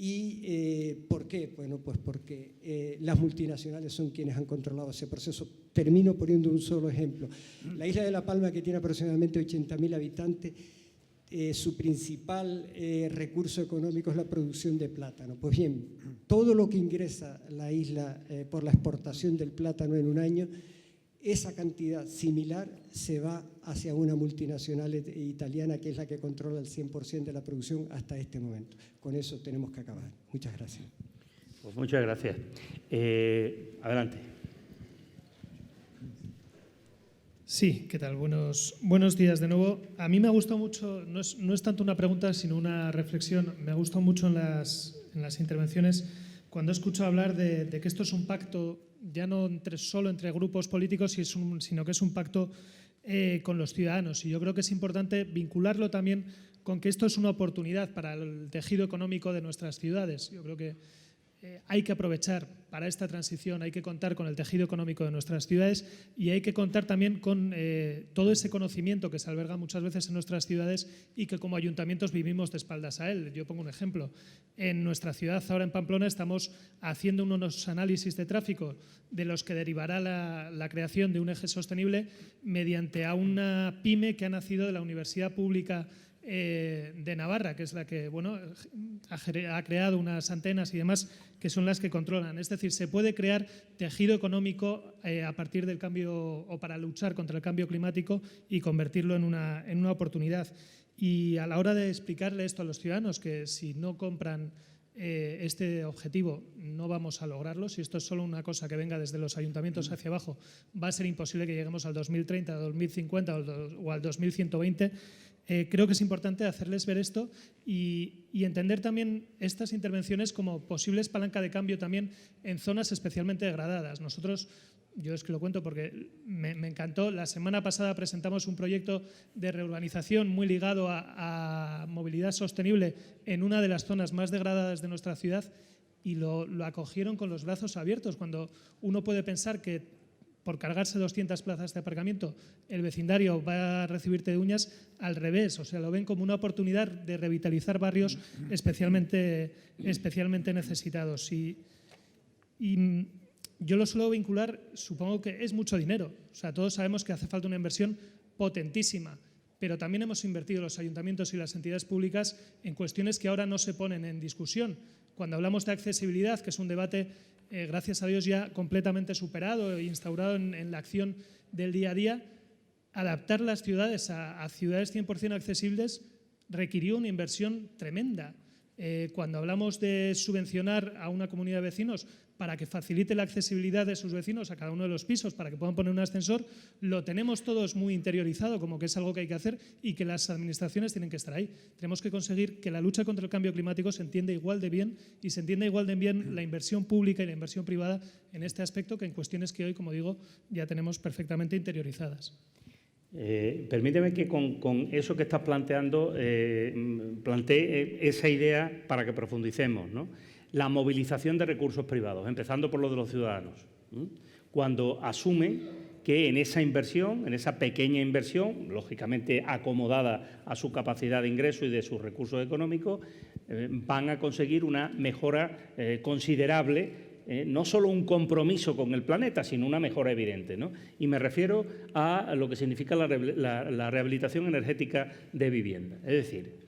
¿Y por qué? Bueno, pues porque las multinacionales son quienes han controlado ese proceso. Termino poniendo un solo ejemplo. La isla de La Palma, que tiene aproximadamente 80.000 habitantes, su principal recurso económico es la producción de plátano. Pues bien, todo lo que ingresa la isla por la exportación del plátano en un año, esa cantidad similar se va hacia una multinacional italiana que es la que controla el 100% de la producción hasta este momento. Con eso tenemos que acabar. Muchas gracias. Pues muchas gracias. Adelante. Sí, ¿qué tal? Buenos días de nuevo. A mí me ha gustado mucho, no es tanto una pregunta, sino una reflexión. Me ha gustado mucho en las intervenciones cuando he escuchado hablar de que esto es un pacto ya no solo entre grupos políticos, sino que es un pacto con los ciudadanos. Y yo creo que es importante vincularlo también con que esto es una oportunidad para el tejido económico de nuestras ciudades. Yo creo que hay que aprovechar para esta transición, hay que contar con el tejido económico de nuestras ciudades y hay que contar también con todo ese conocimiento que se alberga muchas veces en nuestras ciudades y que como ayuntamientos vivimos de espaldas a él. Yo pongo un ejemplo. En nuestra ciudad, ahora en Pamplona, estamos haciendo unos análisis de tráfico de los que derivará la creación de un eje sostenible mediante a una pyme que ha nacido de la Universidad Pública de Navarra, que es la que ha creado unas antenas y demás que son las que controlan. Es decir, se puede crear tejido económico a partir del cambio o para luchar contra el cambio climático y convertirlo en una oportunidad. Y a la hora de explicarle esto a los ciudadanos, que si no compran este objetivo no vamos a lograrlo, si esto es solo una cosa que venga desde los ayuntamientos hacia abajo, va a ser imposible que lleguemos al 2030, al 2050 o al 2120. Creo que es importante hacerles ver esto y entender también estas intervenciones como posibles palanca de cambio también en zonas especialmente degradadas. Nosotros, yo es que lo cuento porque me encantó, la semana pasada presentamos un proyecto de reurbanización muy ligado a movilidad sostenible en una de las zonas más degradadas de nuestra ciudad y lo acogieron con los brazos abiertos, cuando uno puede pensar que por cargarse 200 plazas de aparcamiento, el vecindario va a recibirte de uñas. Al revés, o sea, lo ven como una oportunidad de revitalizar barrios especialmente necesitados. Y yo lo suelo vincular, supongo que es mucho dinero. O sea, todos sabemos que hace falta una inversión potentísima, pero también hemos invertido los ayuntamientos y las entidades públicas en cuestiones que ahora no se ponen en discusión. Cuando hablamos de accesibilidad, que es un debate gracias a Dios ya completamente superado e instaurado en la acción del día a día, adaptar las ciudades a ciudades 100% accesibles requirió una inversión tremenda. Cuando hablamos de subvencionar a una comunidad de vecinos para que facilite la accesibilidad de sus vecinos a cada uno de los pisos, para que puedan poner un ascensor, lo tenemos todos muy interiorizado, como que es algo que hay que hacer y que las administraciones tienen que estar ahí. Tenemos que conseguir que la lucha contra el cambio climático se entienda igual de bien y se entienda igual de bien la inversión pública y la inversión privada en este aspecto que en cuestiones que hoy, como digo, ya tenemos perfectamente interiorizadas. Permíteme que con eso que estás planteando plantee esa idea para que profundicemos, ¿no? La movilización de recursos privados, empezando por lo de los ciudadanos. Cuando asumen que en esa inversión, en esa pequeña inversión, lógicamente acomodada a su capacidad de ingreso y de sus recursos económicos, van a conseguir una mejora considerable, no solo un compromiso con el planeta, sino una mejora evidente, ¿no? Y me refiero a lo que significa la rehabilitación energética de vivienda. Es decir,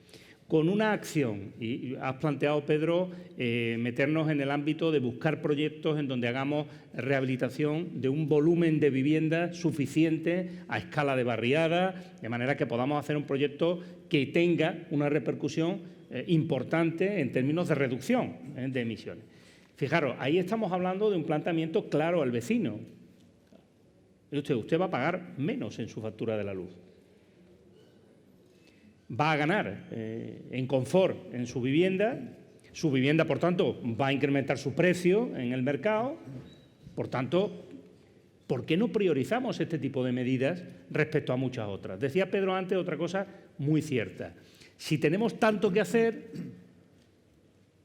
con una acción, y has planteado, Pedro, meternos en el ámbito de buscar proyectos en donde hagamos rehabilitación de un volumen de vivienda suficiente a escala de barriada, de manera que podamos hacer un proyecto que tenga una repercusión importante en términos de reducción de emisiones. Fijaros, ahí estamos hablando de un planteamiento claro al vecino. Usted va a pagar menos en su factura de la luz. Va a ganar en confort en su vivienda, por tanto, va a incrementar su precio en el mercado. Por tanto, ¿por qué no priorizamos este tipo de medidas respecto a muchas otras? Decía Pedro antes otra cosa muy cierta. Si tenemos tanto que hacer,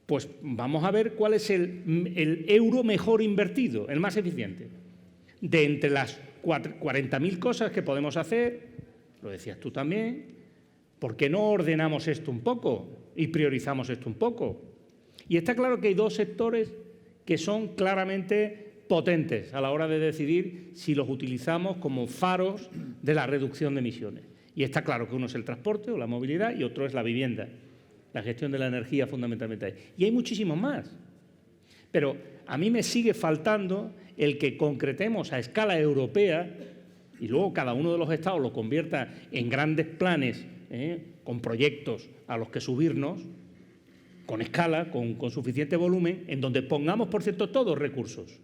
pues vamos a ver cuál es el euro mejor invertido, el más eficiente. De entre las 40.000 cosas que podemos hacer, lo decías tú también, ¿por qué no ordenamos esto un poco y priorizamos esto un poco? Y está claro que hay dos sectores que son claramente potentes a la hora de decidir si los utilizamos como faros de la reducción de emisiones. Y está claro que uno es el transporte o la movilidad y otro es la vivienda, la gestión de la energía fundamentalmente. Y hay muchísimos más. Pero a mí me sigue faltando el que concretemos a escala europea y luego cada uno de los estados lo convierta en grandes planes, con proyectos a los que subirnos, con escala, con suficiente volumen, en donde pongamos, por cierto, todos recursos.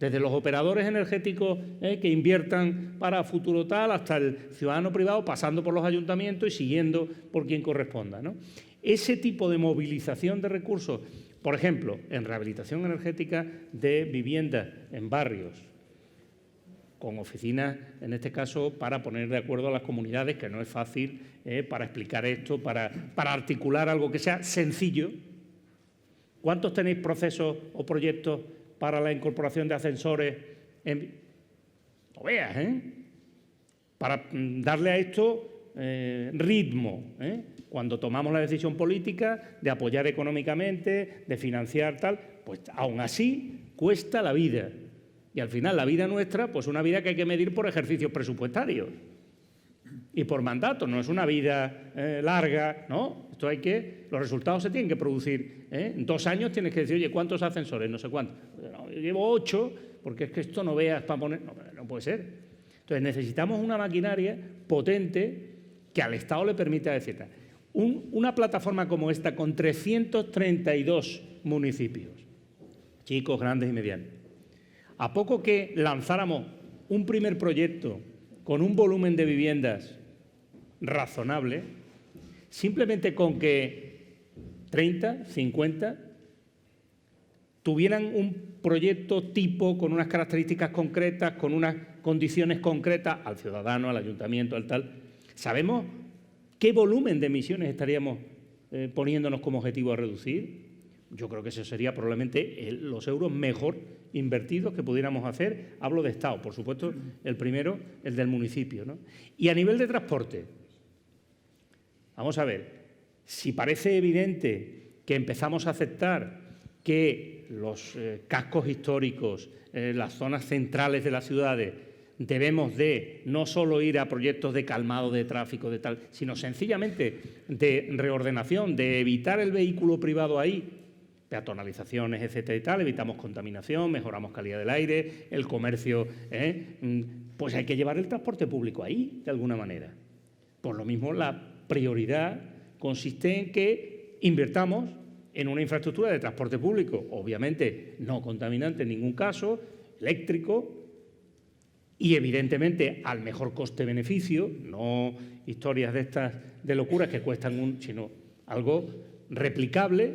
Desde los operadores energéticos que inviertan para futuro tal, hasta el ciudadano privado, pasando por los ayuntamientos y siguiendo por quien corresponda, ¿no? Ese tipo de movilización de recursos, por ejemplo, en rehabilitación energética de viviendas en barrios, con oficinas, en este caso, para poner de acuerdo a las comunidades, que no es fácil, para explicar esto, para articular algo que sea sencillo. ¿Cuántos tenéis procesos o proyectos para la incorporación de ascensores? No veas, para darle a esto ritmo, cuando tomamos la decisión política de apoyar económicamente, de financiar tal, pues aún así cuesta la vida. Y al final la vida nuestra, pues una vida que hay que medir por ejercicios presupuestarios y por mandato, no es una vida larga, ¿no? Esto los resultados se tienen que producir, En 2 años tienes que decir, oye, ¿cuántos ascensores? No sé cuántos. No, yo llevo 8, porque es que esto no veas para poner... No puede ser. Entonces necesitamos una maquinaria potente que al Estado le permita decir... Una plataforma como esta con 332 municipios, chicos, grandes y medianos, a poco que lanzáramos un primer proyecto con un volumen de viviendas razonable, simplemente con que 30, 50 tuvieran un proyecto tipo con unas características concretas, con unas condiciones concretas al ciudadano, al ayuntamiento, al tal, sabemos qué volumen de emisiones estaríamos poniéndonos como objetivo a reducir. Yo creo que eso sería probablemente los euros mejor invertidos que pudiéramos hacer. Hablo de Estado, por supuesto, el primero, el del municipio, ¿no? Y a nivel de transporte, vamos a ver, si parece evidente que empezamos a aceptar que los cascos históricos, las zonas centrales de las ciudades, debemos de no solo ir a proyectos de calmado de tráfico, de tal, sino sencillamente de reordenación, de evitar el vehículo privado ahí, peatonalizaciones, etcétera y tal, evitamos contaminación, mejoramos calidad del aire, el comercio, pues hay que llevar el transporte público ahí, de alguna manera. Por lo mismo, la prioridad consiste en que invirtamos en una infraestructura de transporte público, obviamente no contaminante en ningún caso, eléctrico y evidentemente al mejor coste-beneficio, no historias de estas de locuras que cuestan sino algo replicable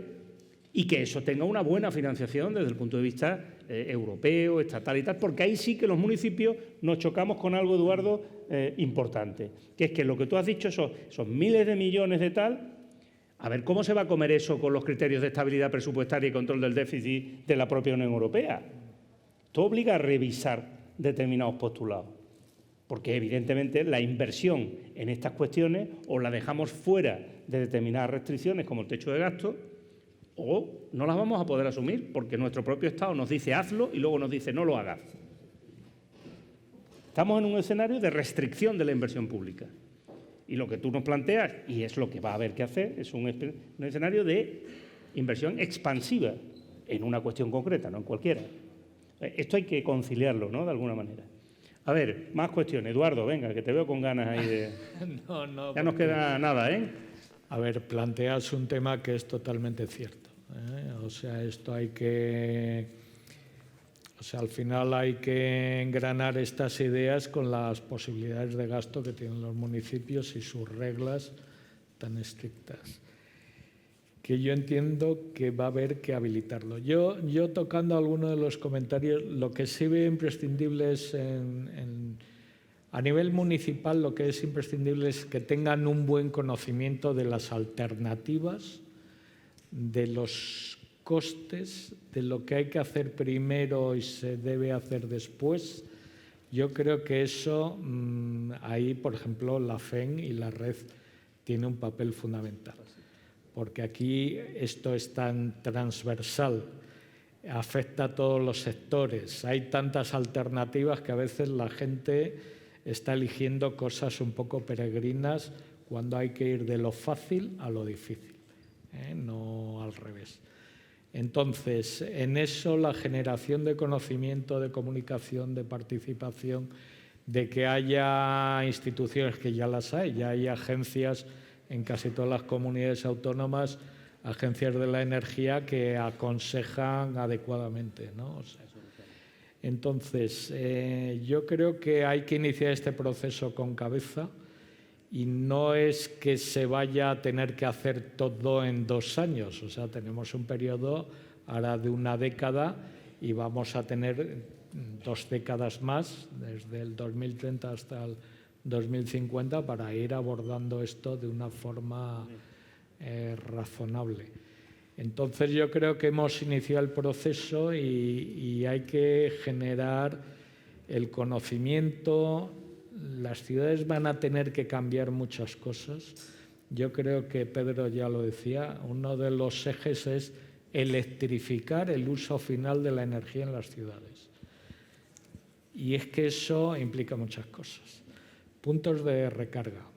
y que eso tenga una buena financiación desde el punto de vista europeo, estatal y tal, porque ahí sí que los municipios nos chocamos con algo, Eduardo, importante, que es que lo que tú has dicho son miles de millones de tal. A ver, ¿cómo se va a comer eso con los criterios de estabilidad presupuestaria y control del déficit de la propia Unión Europea? Esto obliga a revisar determinados postulados, porque evidentemente la inversión en estas cuestiones o la dejamos fuera de determinadas restricciones como el techo de gasto o no las vamos a poder asumir porque nuestro propio Estado nos dice hazlo y luego nos dice no lo hagas. Estamos en un escenario de restricción de la inversión pública. Y lo que tú nos planteas, y es lo que va a haber que hacer, es un escenario de inversión expansiva en una cuestión concreta, no en cualquiera. Esto hay que conciliarlo, ¿no?, de alguna manera. A ver, más cuestiones. Eduardo, venga, que te veo con ganas ahí de... No, ya nos queda nada, ¿eh? A ver, planteas un tema que es totalmente cierto, ¿eh? O sea, esto hay que... O sea, al final hay que engranar estas ideas con las posibilidades de gasto que tienen los municipios y sus reglas tan estrictas, que yo entiendo que va a haber que habilitarlo. Yo tocando alguno de los comentarios, lo que sí veo imprescindible es, a nivel municipal, lo que es imprescindible es que tengan un buen conocimiento de las alternativas, de los costes, de lo que hay que hacer primero y se debe hacer después. Yo creo que eso, ahí, por ejemplo, la FEN y la red tiene un papel fundamental. porque aquí esto es tan transversal, afecta a todos los sectores, hay tantas alternativas que a veces la gente está eligiendo cosas un poco peregrinas cuando hay que ir de lo fácil a lo difícil, no al revés. Entonces, en eso la generación de conocimiento, de comunicación, de participación, de que haya instituciones, que ya las hay, ya hay agencias en casi todas las comunidades autónomas, agencias de la energía que aconsejan adecuadamente, ¿no? O sea, entonces, yo creo que hay que iniciar este proceso con cabeza y no es que se vaya a tener que hacer todo en 2 años. O sea, tenemos un periodo ahora de 1 década y vamos a tener 2 décadas más, desde el 2030 hasta el 2050, para ir abordando esto de una forma razonable. Entonces yo creo que hemos iniciado el proceso y hay que generar el conocimiento. Las ciudades van a tener que cambiar muchas cosas. Yo creo que Pedro ya lo decía, uno de los ejes es electrificar el uso final de la energía en las ciudades. Y es que eso implica muchas cosas. Puntos de recarga.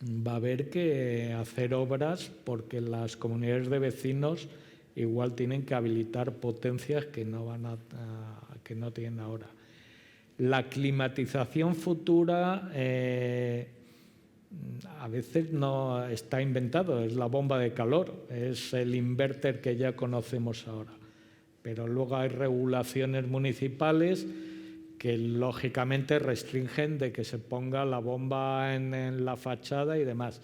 Va a haber que hacer obras porque las comunidades de vecinos igual tienen que habilitar potencias que no tienen ahora. La climatización futura a veces no está inventado, es la bomba de calor, es el inverter que ya conocemos ahora. Pero luego hay regulaciones municipales que lógicamente restringen de que se ponga la bomba en la fachada y demás.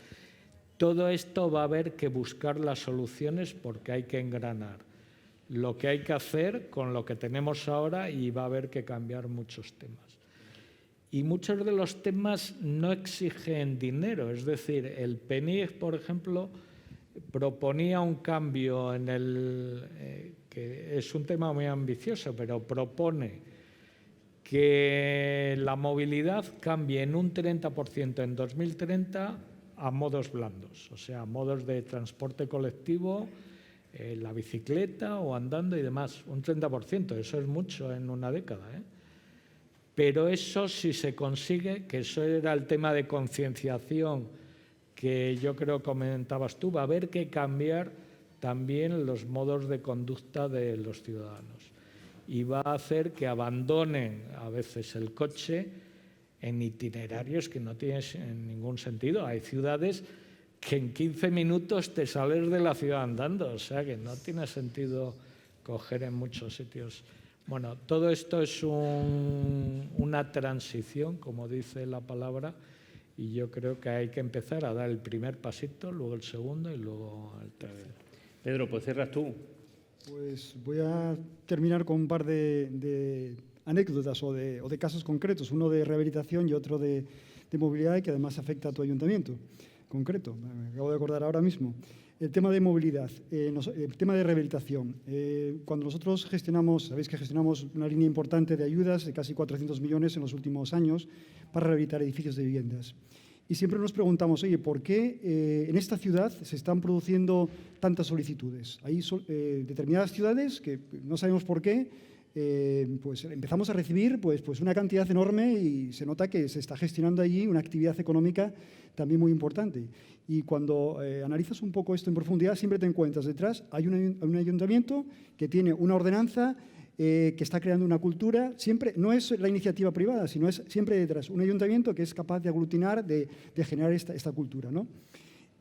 Todo esto va a haber que buscar las soluciones porque hay que engranar lo que hay que hacer con lo que tenemos ahora y va a haber que cambiar muchos temas. Y muchos de los temas no exigen dinero, es decir, el PNIEC, por ejemplo, proponía un cambio en que es un tema muy ambicioso, pero propone que la movilidad cambie en un 30% en 2030 a modos blandos, o sea, modos de transporte colectivo, la bicicleta o andando y demás, un 30%, eso es mucho en 1 década. Pero eso si se consigue, que eso era el tema de concienciación que yo creo comentabas tú, va a haber que cambiar también los modos de conducta de los ciudadanos. Y va a hacer que abandonen a veces el coche en itinerarios que no tienen ningún sentido. Hay ciudades que en 15 minutos te sales de la ciudad andando, o sea que no tiene sentido coger en muchos sitios. Bueno, todo esto es una transición, como dice la palabra, y yo creo que hay que empezar a dar el primer pasito, luego el segundo y luego el tercero. Pedro, pues cierras tú. Pues voy a terminar con un par de anécdotas o de casos concretos, uno de rehabilitación y otro de movilidad y que además afecta a tu ayuntamiento concreto. Me acabo de acordar ahora mismo. El tema de movilidad, el tema de rehabilitación. Cuando nosotros gestionamos, sabéis que gestionamos una línea importante de ayudas de casi 400 millones en los últimos años para rehabilitar edificios de viviendas. Y siempre nos preguntamos, oye, ¿por qué en esta ciudad se están produciendo tantas solicitudes? Hay determinadas ciudades que no sabemos por qué, pues empezamos a recibir pues una cantidad enorme y se nota que se está gestionando allí una actividad económica también muy importante. Y cuando analizas un poco esto en profundidad, siempre te encuentras detrás, hay un ayuntamiento que tiene una ordenanza que está creando una cultura, siempre no es la iniciativa privada, sino es siempre detrás un ayuntamiento que es capaz de aglutinar, de generar esta cultura, ¿no?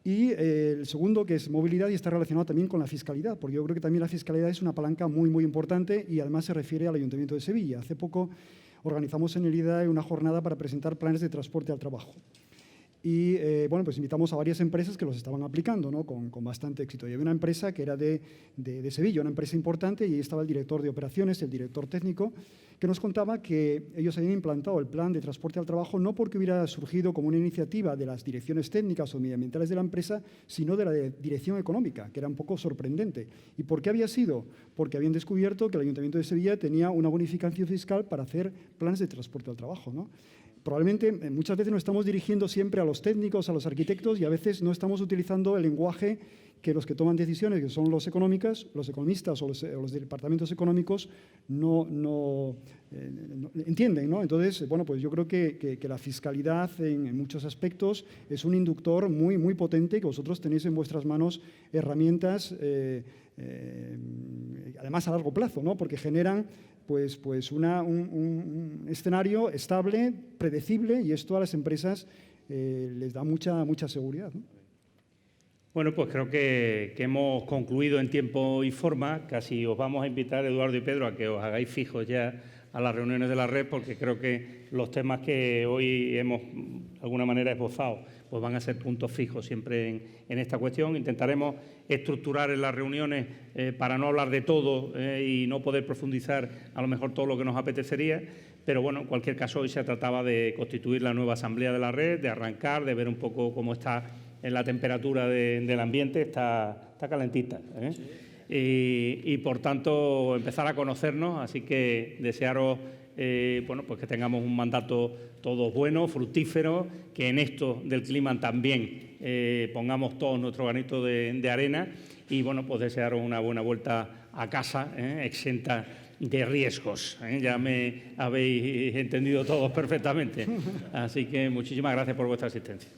Y el segundo, que es movilidad y está relacionado también con la fiscalidad, porque yo creo que también la fiscalidad es una palanca muy, muy importante y además se refiere al Ayuntamiento de Sevilla. Hace poco organizamos en el IDAE una jornada para presentar planes de transporte al trabajo. Y bueno, pues invitamos a varias empresas que los estaban aplicando, ¿no? con bastante éxito. Y había una empresa que era de Sevilla, una empresa importante, y ahí estaba el director de operaciones, el director técnico, que nos contaba que ellos habían implantado el plan de transporte al trabajo no porque hubiera surgido como una iniciativa de las direcciones técnicas o medioambientales de la empresa, sino de la dirección económica, que era un poco sorprendente. ¿Y por qué había sido? Porque habían descubierto que el Ayuntamiento de Sevilla tenía una bonificación fiscal para hacer planes de transporte al trabajo, ¿no? Probablemente muchas veces nos estamos dirigiendo siempre a los técnicos, a los arquitectos y a veces no estamos utilizando el lenguaje que los que toman decisiones, que son los economistas o los departamentos económicos, no entienden, ¿no? Entonces, bueno, pues yo creo que la fiscalidad en muchos aspectos es un inductor muy, muy potente, que vosotros tenéis en vuestras manos herramientas, además a largo plazo, ¿no? Porque generan pues un escenario estable, predecible, y esto a las empresas les da mucha seguridad, ¿no? Bueno, pues creo que hemos concluido en tiempo y forma. Casi os vamos a invitar, Eduardo y Pedro, a que os hagáis fijos ya a las reuniones de la red, porque creo que los temas que hoy hemos, de alguna manera, esbozado, pues van a ser puntos fijos siempre en esta cuestión. Intentaremos estructurar en las reuniones para no hablar de todo y no poder profundizar a lo mejor todo lo que nos apetecería. Pero bueno, en cualquier caso, hoy se trataba de constituir la nueva asamblea de la red, de arrancar, de ver un poco cómo está en la temperatura del ambiente, está calentita, ¿eh? Sí. Y por tanto empezar a conocernos, así que desearos bueno, pues que tengamos un mandato todos bueno, fructífero, que en esto del clima también pongamos todos nuestro granito de arena y bueno, pues desearos una buena vuelta a casa, exenta de riesgos. Ya me habéis entendido todos perfectamente. Así que muchísimas gracias por vuestra asistencia.